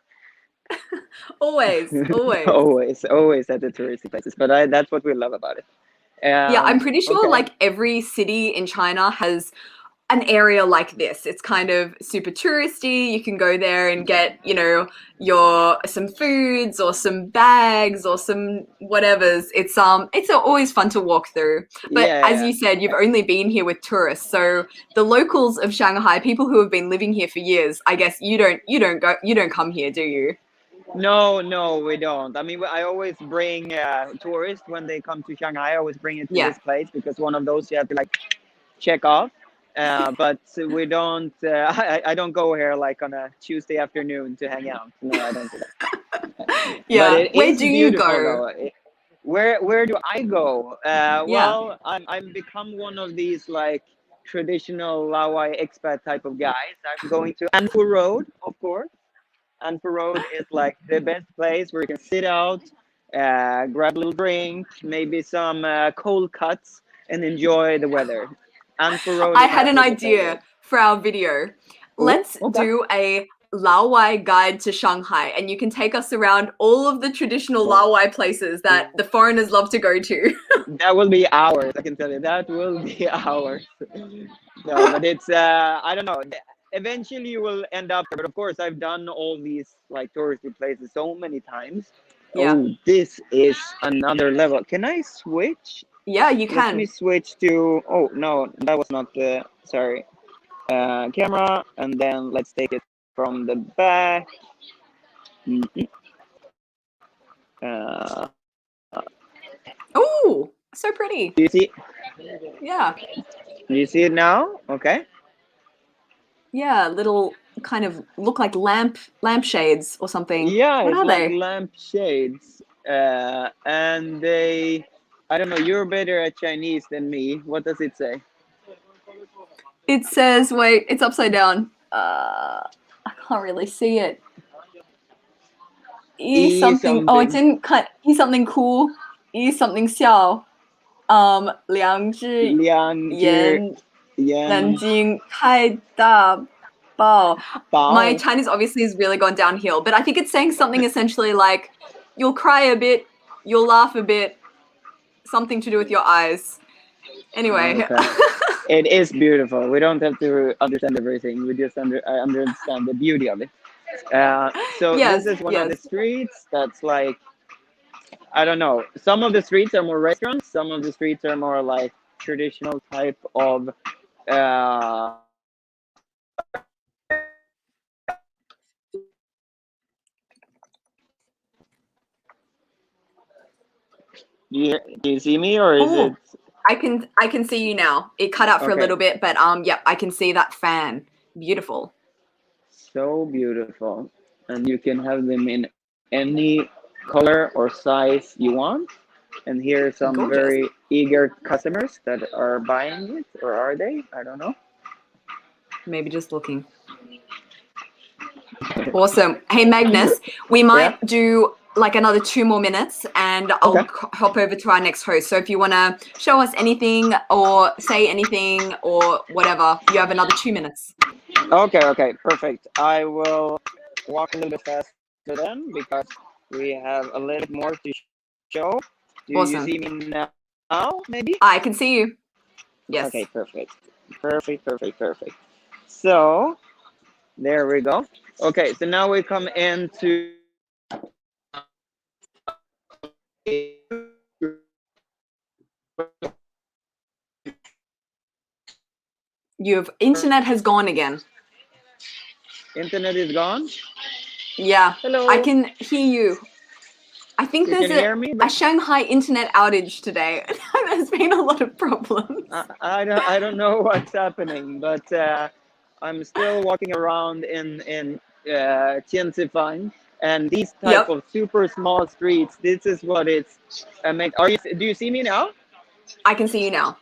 Always. always at the touristy places. But that's what we love about it. Yeah, I'm pretty sure Okay. like every city in China has an area like this. It's kind of super touristy. You can go there and get, your some foods or some bags or some whatevers. It's always fun to walk through. But as Yeah. you said, you've only been here with tourists. So the locals of Shanghai, people who have been living here for years, I guess you don't come here, do you? No, we don't. I mean, I always bring tourists when they come to Shanghai. I always bring it to Yeah. this place because one of those you have to like check off. But we don't. I don't go here like on a Tuesday afternoon to hang out. No, I don't do that. But Yeah. it Where is do you beautiful go? though. Where do I go? Yeah. Well, I'm become one of these like traditional Laowai expat type of guys. I'm going to Anfu Road, of course. Anfu Road is like the best place where you can sit out, grab a little drink, maybe some cold cuts, and enjoy the weather. Anfu Road I is my had an absolute favorite. idea for our video. Oh, Let's okay. do a Laowai guide to Shanghai, and you can take us around all of the traditional Laowai places that the foreigners love to go to. That will be hours, I can tell you. That will be hours. No, but it's I don't know. Eventually you will end up there, but of course I've done all these like touristy places so many times. Yeah. Oh, this is another level. Can I switch? Yeah, you Let me can. switch to, oh no, that was not the, sorry. Camera, and then let's take it from the back. Mhm. Uh, Oh, so pretty. do you see? Yeah. Do you see it now? Okay. Yeah, little kind of look like lampshades or something. Yeah, What it's are like they? lampshades. And they, I don't know, you're better at Chinese than me. What does it say? It says, wait, it's upside down. I can't really see it. E E something. Oh, it's something. in cut. E something cool. E something xiao. 2只两只眼眼睛太大爆. My 包 Chinese obviously has really gone downhill, but I think it's saying something essentially like you'll cry a bit, you'll laugh a bit, something to do with your eyes. Anyway. Okay. It is beautiful. We don't have to understand everything. We just understand the beauty of it. So Yes, this is one of the yes. streets that's like, I don't know. Some of the streets are more restaurants. Some of the streets are more like traditional type of. Uh, do you see me, or is Oh, it I can see you now. It cut out for a okay? little bit, but yep, I can see that fan. Beautiful. So beautiful, and you can have them in any color or size you want. And here are some Gorgeous. very eager customers that are buying it, or are they? I don't know. Maybe just looking. Awesome. Hey, Magnus, we might do like another 2 more minutes and I'll Okay. hop over to our next host. So if you want to show us anything or say anything or whatever, you have another 2 minutes. Okay, perfect. I will walk a little bit faster then because we have a little bit more to show. Do Awesome. you see me now, maybe? I can see you. Yes. Okay, perfect. So, there we go. Okay, so now we come into Internet has gone again. internet is gone. Yeah. Hello. I can hear you. I think You there's can hear me, a but Shanghai internet outage today. There's been a lot of problems. I don't know what's happening, but I'm still walking around in Tianzifang, and these type Yep. of super small streets. This is what it's. Do you see me now? I can see you now.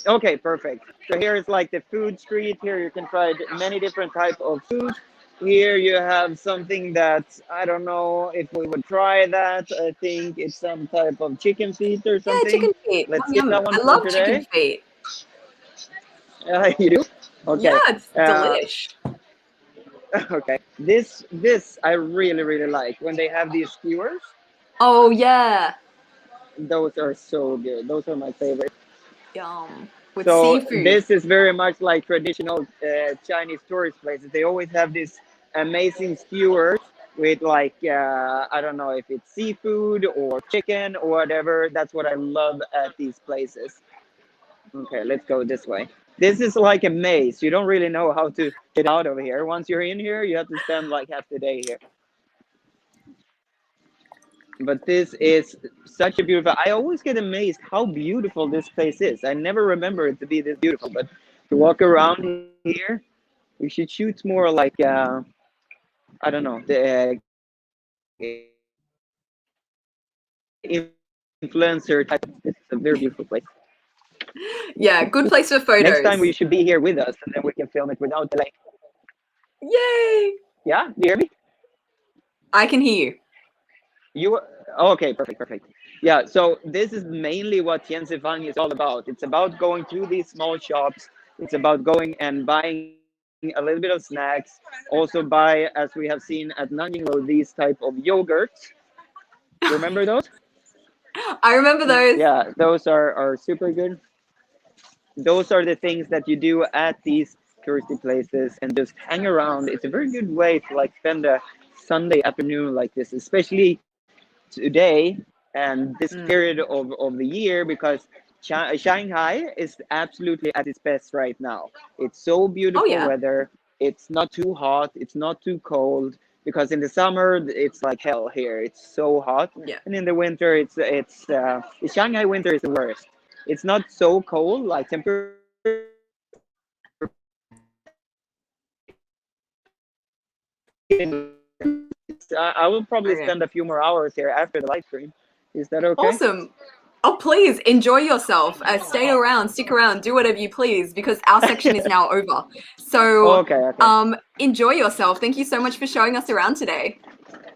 Okay, perfect. So here is like the food street. Here you can try many different type of food. Here you have something that I don't know if we would try that. I think it's some type of chicken feet or Yeah, something. chicken feet. Let's Yum, skip yum. that one I for love chicken today. feet. You do? Okay. Yeah, it's delish. Okay. This I really like when they have these skewers. Oh yeah. Those are so good. Those are my favorite. Yum. With So seafood. this is very much like traditional Chinese tourist places. They always have these amazing skewers with like I don't know if it's seafood or chicken or whatever. That's what I love at these places. Okay, let's go this way. This is like a maze. You don't really know how to get out of here. Once you're in here, you have to spend like half the day here. But this is such a beautiful. I always get amazed how beautiful this place is. I never remember it to be this beautiful. But to walk around here, we should shoot more like I don't know the influencer type. It's a very beautiful place. Yeah, good place for Next time photos. you should be here with us, and then we can film it without delay. Yay! Yeah, do you hear me? I can hear you. You okay? Perfect. Yeah. So this is mainly what Tianzifang is all about. It's about going through these small shops. It's about going and buying a little bit of snacks. Also buy, as we have seen at Nanjing Road, these type of yogurts. Remember those? I remember those. Yeah, those are super good. Those are the things that you do at these touristy places and just hang around. It's a very good way to like spend a Sunday afternoon like this, especially today and this period of the year, because Shanghai is absolutely at its best right now. It's so Oh beautiful yeah. weather. It's not too hot. It's not too cold. Because in the summer it's like hell here. It's so hot, Yeah. and in the winter the Shanghai winter is the worst. It's not so cold like temperature. I will probably Okay. spend a few more hours here after the live stream. Is that okay? Awesome. Oh, please enjoy yourself. Stay around, stick around, do whatever you please, because our section is now over. So, Okay. enjoy yourself. Thank you so much for showing us around today.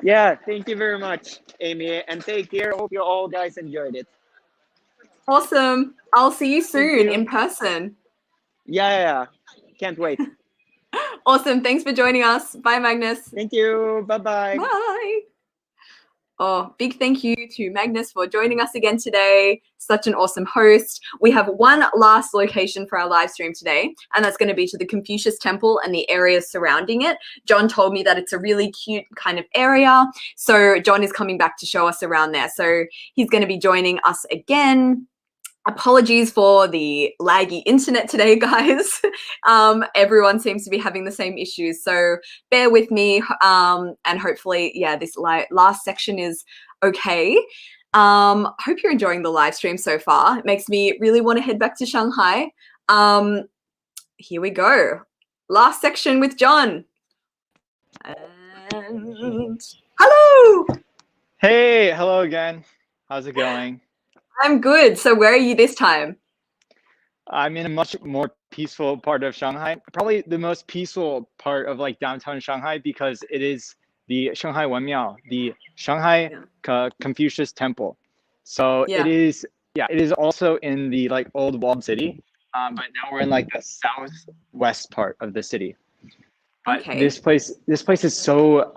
Yeah, thank you very much, Amy, and take care. Hope you all guys enjoyed it. Awesome. I'll see you Thank soon you. in person. Yeah. Can't wait. Awesome. Thanks for joining us. Bye, Magnus. Thank you. Bye-bye. Bye. Oh, big thank you to Magnus for joining us again today. Such an awesome host. We have one last location for our live stream today, and that's going to be to the Confucius Temple and the areas surrounding it. John told me that it's a really cute kind of area. So John is coming back to show us around there. So he's going to be joining us again. Apologies for the laggy internet today, guys. Everyone seems to be having the same issues, so bear with me. And hopefully, yeah, this last section is okay. Hope you're enjoying the live stream so far. It makes me really want to head back to Shanghai. Here we go. Last section with John. And hello. Hey, hello again. How's it going? I'm good. So where are you this time? I'm in a much more peaceful part of Shanghai. Probably the most peaceful part of like downtown Shanghai, because it is the Shanghai Wenmiao, the Shanghai Confucius Temple. So Yeah. it is also in the like old walled city, but now we're in like the southwest part of the city. But Okay. this place is so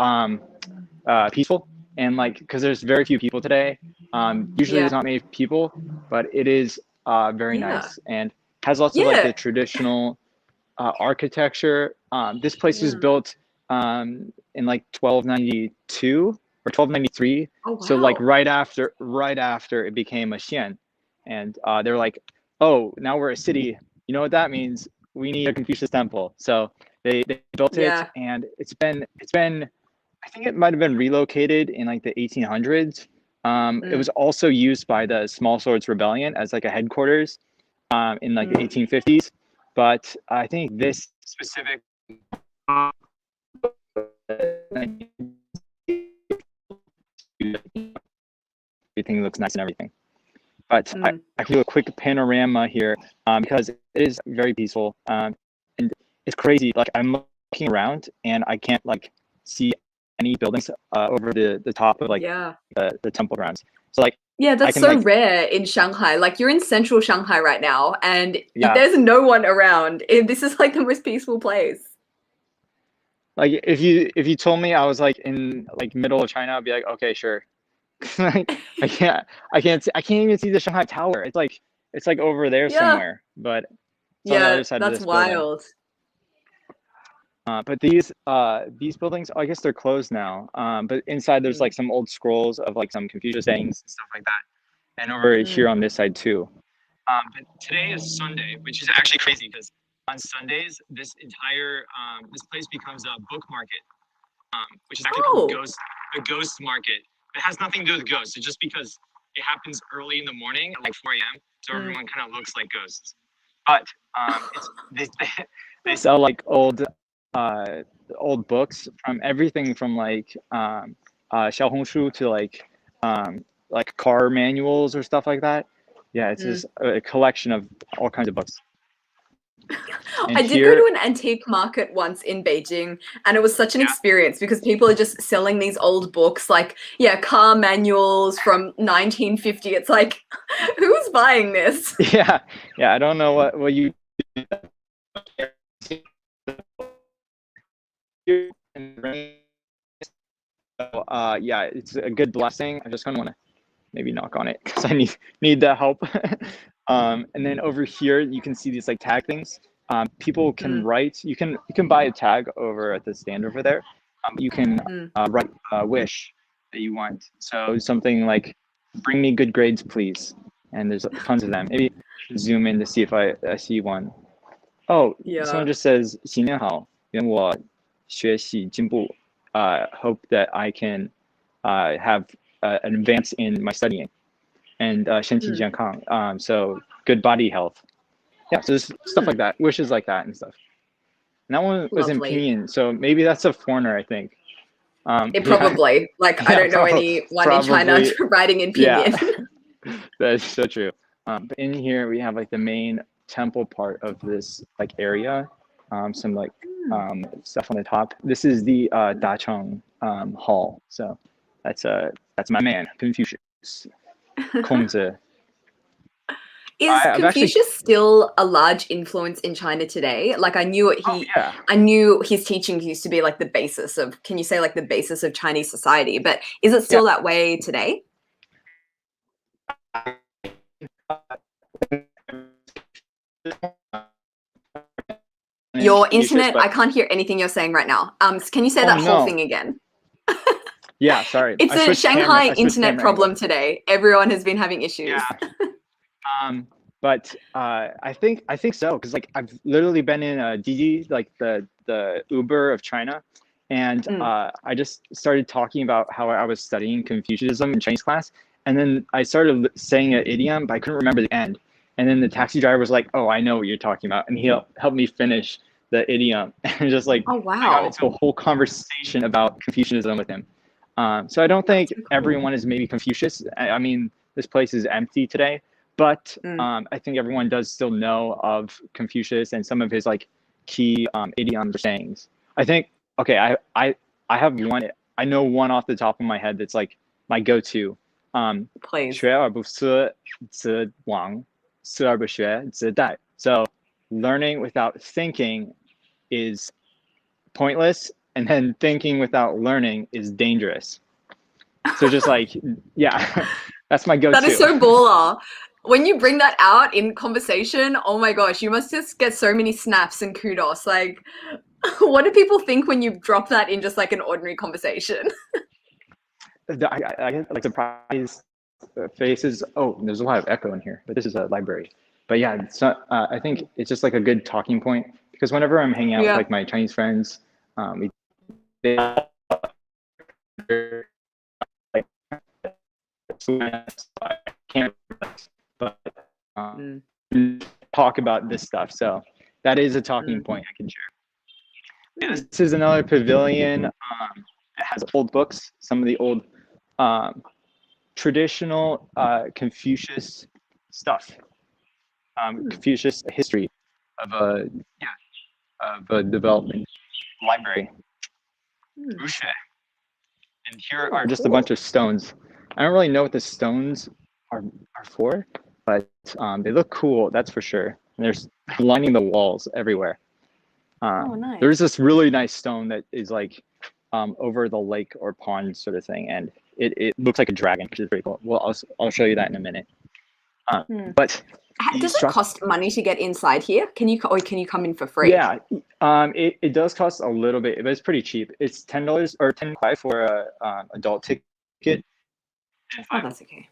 peaceful, and like because there's very few people today. Usually there's not many people, but it is very nice and has lots of like the traditional architecture. This place was built in like 1292 or 1293. Oh, wow. So like right after it became a xian, and they're like, oh, now we're a city. You know what that means? We need a Confucius Temple. So they built it, and it's been I think it might have been relocated in like the 1800s. It was also used by the Small Swords Rebellion as like a headquarters in like the 1850s. But I think this specific everything looks nice and everything. But I can do a quick panorama here because it is very peaceful, and it's crazy. Like I'm looking around and I can't like see any buildings over the top of like the temple grounds. So like that's so like, rare in Shanghai. Like you're in central Shanghai right now, and there's no one around. This is like the most peaceful place. Like if you told me I was like in like middle of China, I'd be like, okay, sure. Like I can't even see the Shanghai Tower. It's like over there somewhere, but it's on the other side of this wild. But these buildings, I guess they're closed now. But inside there's like some old scrolls of like some Confucius sayings and stuff like that. And over here on this side too. But today is Sunday, which is actually crazy because on Sundays this entire this place becomes a book market, which is actually called the ghost market. It has nothing to do with ghosts. It's just because it happens early in the morning at like 4 a.m. So everyone kind of looks like ghosts. But they sell like old books from everything from like xiaohongshu to like car manuals or stuff like that. Yeah, it's just a collection of all kinds of books. And I did go to an antique market once in Beijing, and it was such an experience because people are just selling these old books, like, car manuals from 1950. It's like, who's buying this? yeah, I don't know what you yeah, it's a good blessing. I just kind of want to maybe knock on it because I need the help. And then over here you can see these like tag things. People can write. You can buy a tag over at the stand over there. You can write a wish that you want. So something like, "Bring me good grades, please." And there's tons of them. Maybe zoom in to see if I see one. Oh, someone just says, 新年好，愿我学习进步. Hope that I can have an advance in my studying. And 身体健康, so good body health. Yeah, so there's stuff like that, wishes like that and stuff. And that one was in Pinyin, so maybe that's a foreigner, I think. It probably, I don't know anyone in China writing in Pinyin. Yeah. That's so true. But in here we have like the main temple part of this like area. Some like stuff on the top. This is the Dacheng Hall. So that's my man, Confucius. Kongzi. Is Confucius still a large influence in China today? Like I knew his teachings used to be like the basis of, can you say like the basis of Chinese society, but is it still that way today? Your internet, I can't hear anything you're saying right now. Can you say that whole thing again? Yeah, sorry. It's a Shanghai internet problem today. Everyone has been having issues. Yeah. But I think so, because like I've literally been in a Didi, like the Uber of China, and I just started talking about how I was studying Confucianism in Chinese class, and then I started saying an idiom, but I couldn't remember the end. And then the taxi driver was like, "Oh, I know what you're talking about," and he helped me finish the idiom. And just like, oh wow, I got into a whole conversation about Confucianism with him. So I don't think everyone is maybe Confucius. I mean, this place is empty today, but I think everyone does still know of Confucius and some of his like key idioms or sayings. I think, okay, I have one. I know one off the top of my head that's like my go-to. Please. 学而不思则罔，思而不学则殆. So learning without thinking is pointless, and then thinking without learning is dangerous. So just like, yeah, that's my go-to. That is so baller. When you bring that out in conversation, oh my gosh, you must just get so many snaps and kudos. Like, what do people think when you drop that in just like an ordinary conversation? I get like surprised faces. Oh, there's a lot of echo in here, but this is a library. But yeah, it's not, I think it's just like a good talking point, because whenever I'm hanging out with like my Chinese friends, they like, I can't, but talk about this stuff. So that is a talking point I can share. This is another pavilion. It has old books, some of the old traditional Confucius stuff. Confucius history of a development library. And here are just a bunch of stones. I don't really know what the stones are for, but they look cool, that's for sure. And there's lining the walls everywhere. Nice. There's this really nice stone that is like over the lake or pond sort of thing, and it looks like a dragon, which is pretty cool. Well, I'll show you that in a minute. But does it cost money to get inside here? Can you come in for free? Yeah, it does cost a little bit, but it's pretty cheap. It's $10 or $10.5 for a adult ticket. Oh, that's okay.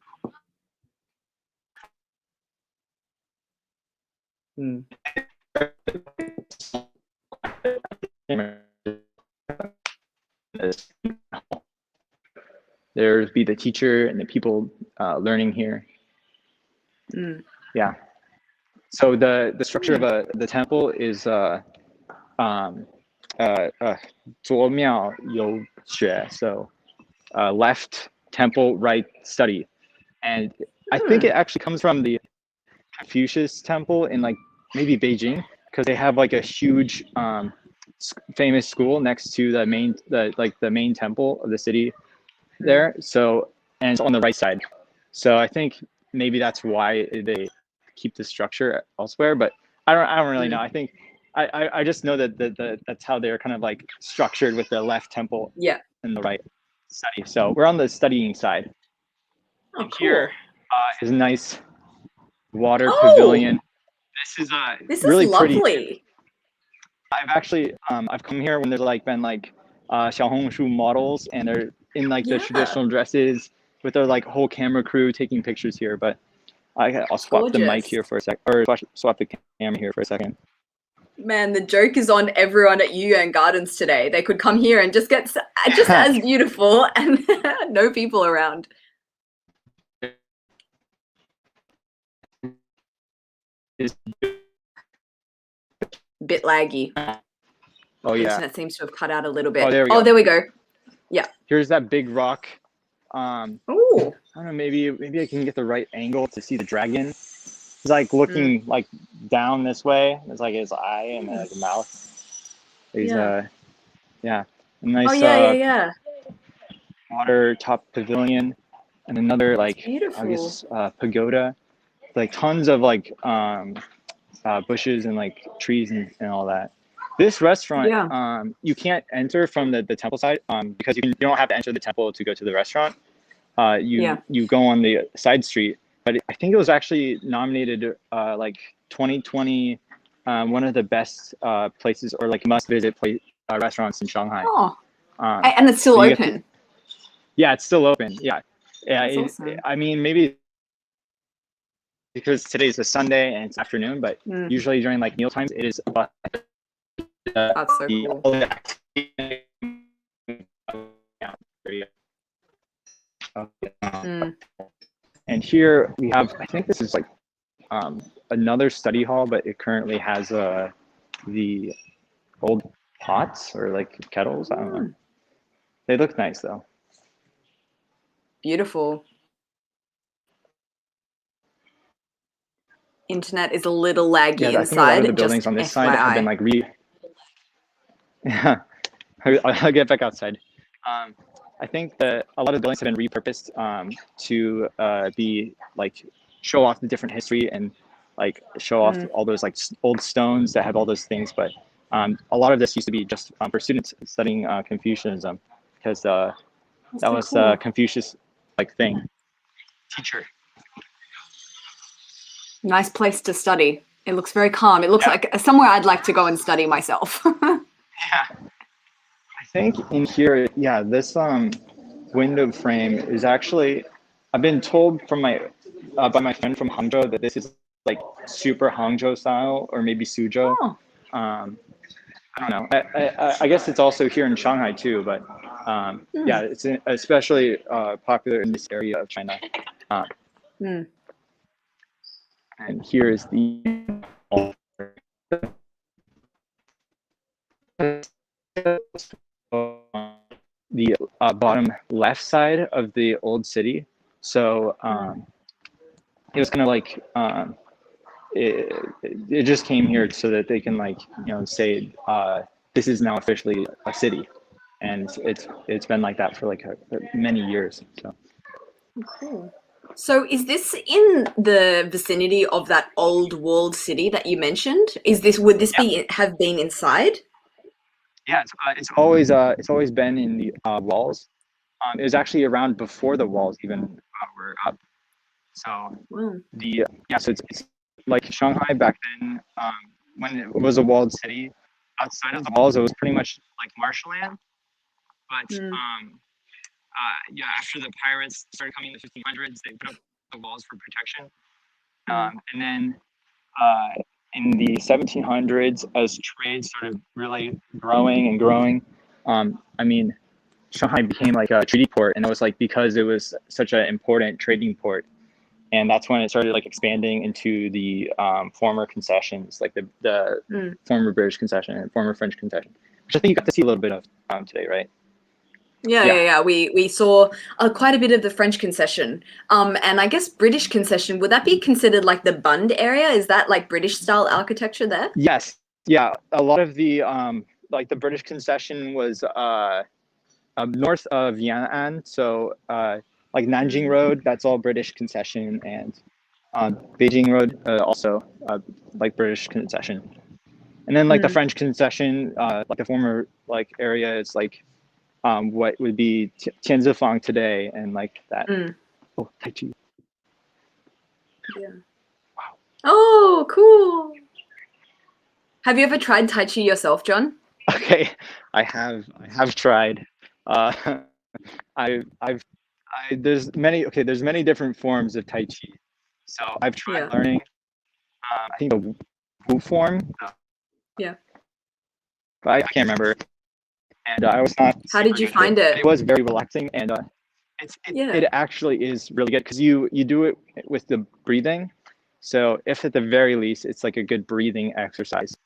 There's be the teacher and the people learning here. Yeah. So the structure of the temple is 左庙右学, so left temple, right study. And I think it actually comes from the Confucius Temple in like maybe Beijing, because they have like a huge famous school next to the main temple of the city there. So, and it's on the right side. So I think maybe that's why they keep the structure elsewhere, but I don't really know. I think I just know that that's how they're kind of like structured, with the left temple and the right study. So we're on the studying side. Oh, And cool. here is a nice water Oh, pavilion. This is this really is pretty. lovely. I've actually I've come here when there's like been like xiaohongshu models, and they're in like the traditional dresses with their like whole camera crew taking pictures here. But I'll swap the mic here for a sec, or swap the camera here for a second. Man, the joke is on everyone at Yuyon Gardens today. They could come here and just get just as beautiful and no people around. Bit laggy. Oh The yeah. internet seems to have cut out a little bit. Oh, there we go. There we go. Yeah. Here's that big rock. Ooh. I don't know. Maybe I can get the right angle to see the dragon. He's like looking like down this way. There's like his eye and like a mouth. He's a nice water top pavilion, and another like I guess pagoda. Like tons of like bushes and like trees and all that. This restaurant, you can't enter from the temple side because you don't have to enter the temple to go to the restaurant. You go on the side street. But I think it was actually nominated like 2020 one of the best places, or like must visit restaurants in Shanghai. Oh, and it's still open. Yeah, it's still open. Yeah. That's awesome. I mean, maybe because today's a Sunday and it's afternoon, but usually during like meal times, it is That's so cool. And here we have, I think this is like another study hall, but it currently has the old pots or like kettles. I don't know. They look nice though. Beautiful. Internet is a little laggy I think a lot of inside. the buildings on this FYI. side have been like Yeah, I'll get back outside. I think that a lot of buildings have been repurposed to be like show off the different history and like show off all those like old stones that have all those things. But a lot of this used to be just for students studying Confucianism, because that was cool. Confucius like thing. Teacher. Nice place to study. It looks very calm. It looks like somewhere I'd like to go and study myself. Yeah. I think in here, this window frame is actually, I've been told from by my friend from Hangzhou that this is like super Hangzhou style, or maybe Suzhou. Oh. I don't know. I guess it's also here in Shanghai too, but it's especially popular in this area of China. And here is the bottom left side of the old city. So it was kind of like it just came here so that they can like say this is now officially a city, and it's been like that for like many years. So Cool. So is this in the vicinity of that old walled city that you mentioned? Would this have been inside? Yeah, it's always been in the walls. It was actually around before the walls even were up. So so it's like Shanghai back then, when it was a walled city. Outside of the walls, it was pretty much like marshland. But after the pirates started coming in the 1500s, they put up the walls for protection. And then in the 1700s, as trade started really growing, I mean, Shanghai became like a treaty port, and it was like because it was such an important trading port, and that's when it started like expanding into the former concessions, like the former British concession and former French concession, which I think you got to see a little bit of today, right? Yeah. We saw quite a bit of the French concession. And I guess British concession, would that be considered like the Bund area? Is that like British style architecture there? Yes, yeah. A lot of the like the British concession was north of Yan'an, so like Nanjing Road, that's all British concession, and Beijing Road also like British concession. And then like the French concession, like the former like area is like what would be Tianzifang today, and like that. Oh, Tai Chi. Yeah. Wow. Oh, cool. Have you ever tried Tai Chi yourself, John? Okay, I have tried. There's many different forms of Tai Chi. So I've tried learning. I think the Wu form. Yeah. But I can't remember. And I was not. How did you find it? It was very relaxing, and it actually is really good because you do it with the breathing. So if at the very least it's like a good breathing exercise.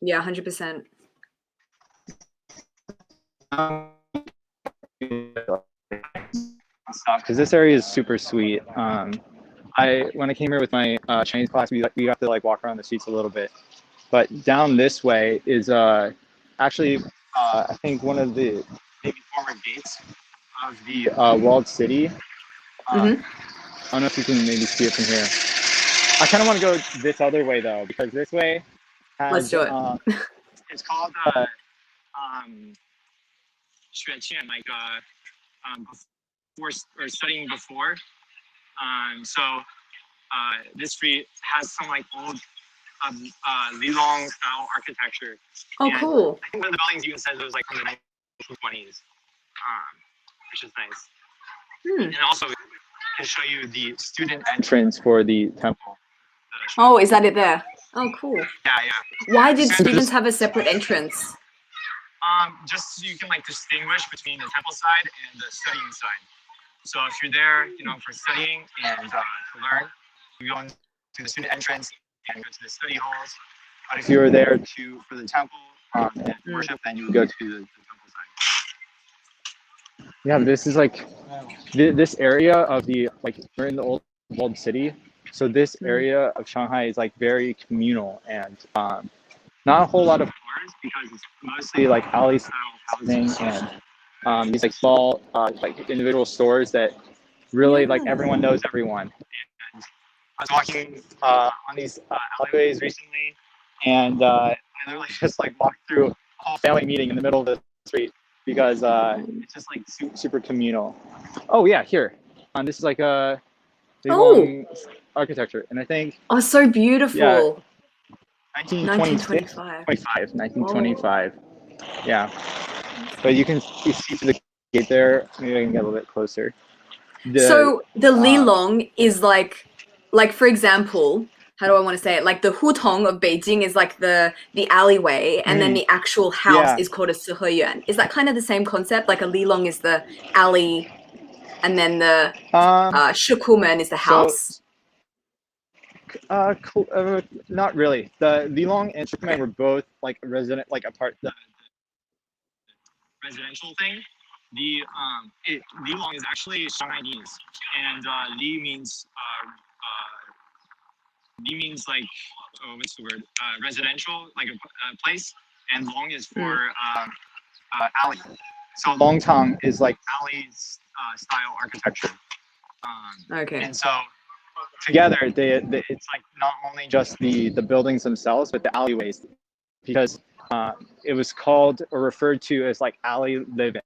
Yeah, 100%. Because this area is super sweet. When I came here with my Chinese class, we got to like walk around the streets a little bit. But down this way is actually I think one of the maybe former gates of the walled city. I don't know if you can maybe see it from here. I kind of want to go this other way though, because this way has, let's do it. It's called Xueqian, like before or studying before. So this street has some like old Lilong style architecture. Oh, and cool. I think one of the buildings even says it was like from the 1920s, which is nice. And also, I can show you the student entrance for the temple. Oh, is that it there? Oh, cool. Yeah. Why did students have a separate entrance? Just so you can like distinguish between the temple side and the studying side. So if you're there, for studying and to learn, you go into the student entrance and go to the study halls. But if you're there for the temple and worship, then you would go to the temple side. Yeah, this is like this area of the we're in the old walled city. So this area of Shanghai is like very communal and not a whole lot of floors because it's mostly like alley style housing and these like small like individual stores that really like everyone knows everyone. And I was walking on these alleyways recently, and I literally just like walked through a whole family meeting in the middle of the street because it's just like super communal. Oh yeah, here. This is like a architecture, and I think so beautiful. Yeah, 1925. Yeah, but you see to the gate there. Maybe I can get a little bit closer. So the Lilong is like for example, how do I want to say it? Like the Hutong of Beijing is like the alleyway, and then the actual house is called a Siheyuan. Is that kind of the same concept? Like a Lilong is the alley, and then the Shukumen is the house. Not really. The Lilong and Shukumen were both like resident, like a part the residential thing. The Lilong is actually Shanghainese, and Li means like what's the word? Residential, like a place, and Long is for alley. So Longtang is like alley style architecture. Okay. And so together, it's like not only just the buildings themselves, but the alleyways, because it was called or referred to as like alley living.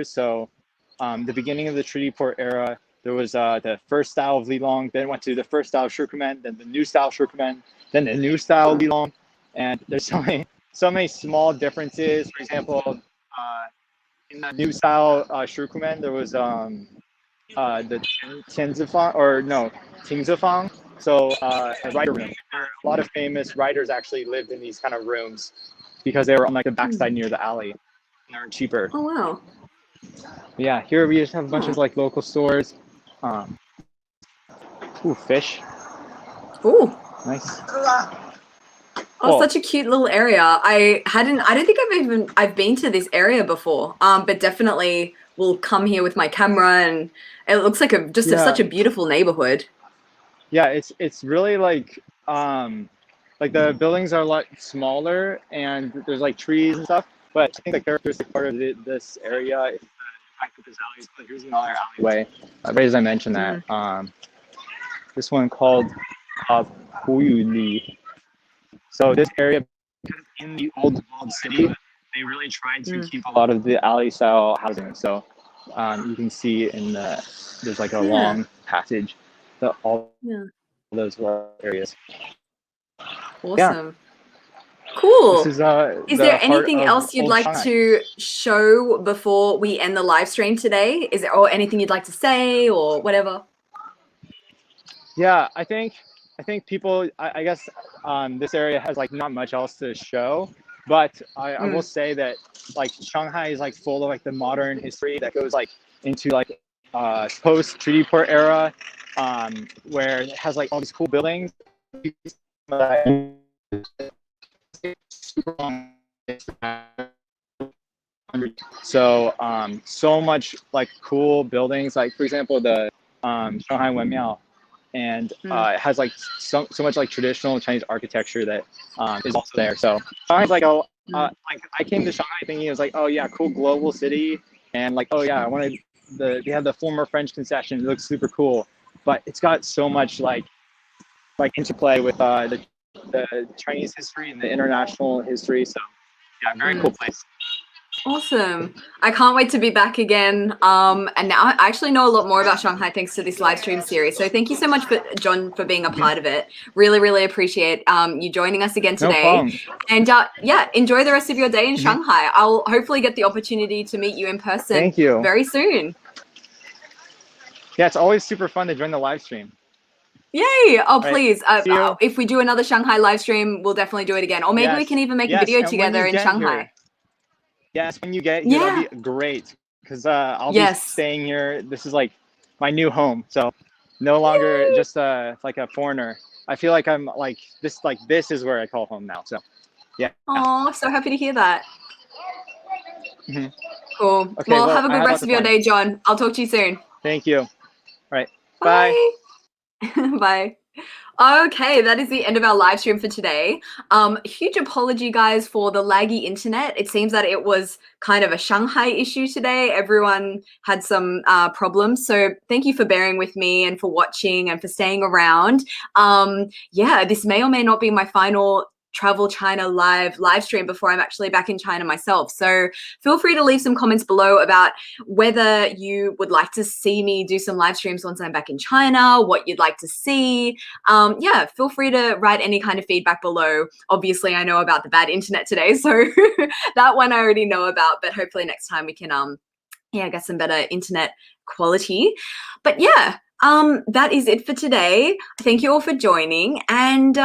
So the beginning of the Treaty Port era, there was the first style of Lilong, then went to the first style of Shukumen, then the new style Shukumen, then the new style Lilong, and there's so many small differences. For example, in the new style Shukumen, there was the Tingzifang, so a writer room. There are a lot of famous writers actually lived in these kind of rooms because they were on like the backside near the alley, and they were cheaper. Oh wow. Yeah, here we just have a bunch of like local stores. Ooh, fish. Ooh. Nice. Oh, Cool. such a cute little area. I don't think I've been to this area before. But definitely will come here with my camera, and it looks like such a beautiful neighborhood. Yeah, it's really like the buildings are a lot smaller and there's like trees and stuff. But I think the characteristic part of this area is the fact that this alley. So here's another alleyway. Right as I mentioned that. This one called Li. So this area, because in the old walled city, they really tried to keep a lot of the alley style housing. So you can see there's like a long passage that all those areas. Awesome. Yeah. Cool. This is there anything else you'd Old like Shanghai. to show before we end the live stream today? Is there or anything you'd like to say or whatever? Yeah, I think people. I guess this area has like not much else to show, but I will say that like Shanghai is like full of like the modern history that goes like into like post treaty port era, where it has like all these cool buildings. So so much like cool buildings, like for example the Shanghai Wenmiao, and it has like so much like traditional Chinese architecture that is also there. So Shanghai's like like I came to Shanghai thinking it was like, oh yeah, cool global city, and like, oh yeah, I wanted they have the former French concession, it looks super cool, but it's got so much like interplay with the Chinese history and the international history. So yeah, very cool place. Awesome. I can't wait to be back again. And now I actually know a lot more about Shanghai thanks to this live stream series. So thank you so much, John, for being a part of it. Really, really appreciate you joining us again today. No problem. And yeah, enjoy the rest of your day in Shanghai. I'll hopefully get the opportunity to meet you in person Thank you. very soon. Yeah, it's always super fun to join the live stream. Yay! Oh, right. please. See you. If we do another Shanghai live stream, we'll definitely do it again. Or maybe we can even make a video together in Shanghai. Here, yes, when you get here, that'd be great. Because I'll be staying here. This is like my new home. So no longer just like a foreigner. I feel like I'm like this is where I call home now. So yeah. Oh, so happy to hear that. Cool. Okay, well, have a good rest of your day, John. I'll talk to you soon. Thank you. All right. Bye. Bye. Okay, that is the end of our live stream for today. Huge apology, guys, for the laggy internet. It seems that it was kind of a Shanghai issue today. Everyone had some problems. So thank you for bearing with me and for watching and for staying around. Yeah, this may or may not be my final Travel China live stream before I'm actually back in China myself. So feel free to leave some comments below about whether you would like to see me do some live streams once I'm back in China, what you'd like to see. Yeah, feel free to write any kind of feedback below. Obviously, I know about the bad internet today, so that one I already know about, but hopefully next time we can yeah, get some better internet quality. But yeah, that is it for today. Thank you all for joining. And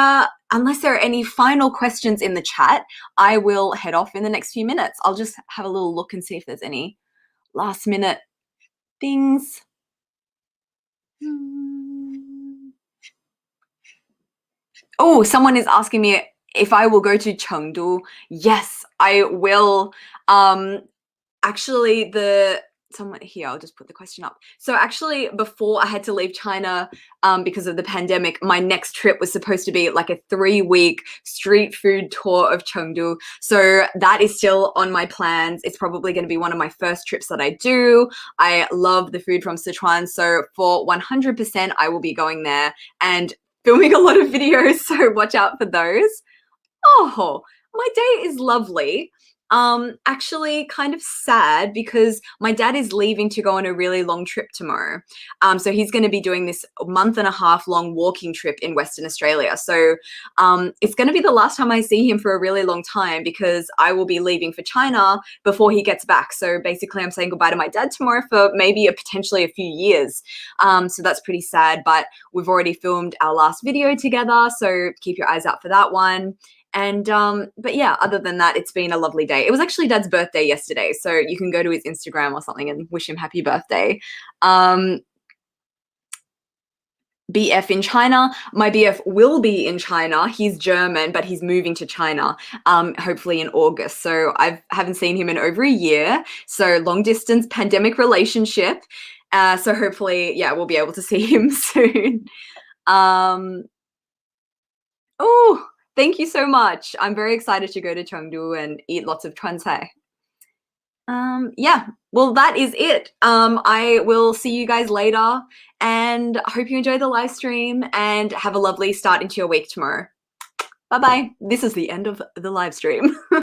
unless there are any final questions in the chat, I will head off in the next few minutes. I'll just have a little look and see if there's any last minute things. Oh, someone is asking me if I will go to Chengdu. Yes, I will. Actually, someone here, I'll just put the question up. So actually, before I had to leave China because of the pandemic, my next trip was supposed to be like a 3-week street food tour of Chengdu. So that is still on my plans. It's probably going to be one of my first trips that I do. I love the food from Sichuan. So for 100%, I will be going there and filming a lot of videos. So watch out for those. Oh, my day is lovely. Actually kind of sad because my dad is leaving to go on a really long trip tomorrow. So he's going to be doing this 1.5 month long walking trip in Western Australia. So it's going to be the last time I see him for a really long time because I will be leaving for China before he gets back. So basically I'm saying goodbye to my dad tomorrow for maybe potentially a few years. So that's pretty sad, but we've already filmed our last video together. So keep your eyes out for that one. And but yeah, other than that, it's been a lovely day. It was actually Dad's birthday yesterday, so you can go to his Instagram or something and wish him happy birthday. BF in China. My BF will be in China. He's German, but he's moving to China, hopefully in August. So I haven't seen him in over a year. So long distance pandemic relationship. So hopefully, yeah, we'll be able to see him soon. Oh, thank you so much. I'm very excited to go to Chengdu and eat lots of chuancai. Yeah, well, that is it. I will see you guys later, and I hope you enjoy the live stream and have a lovely start into your week tomorrow. Bye-bye. This is the end of the live stream.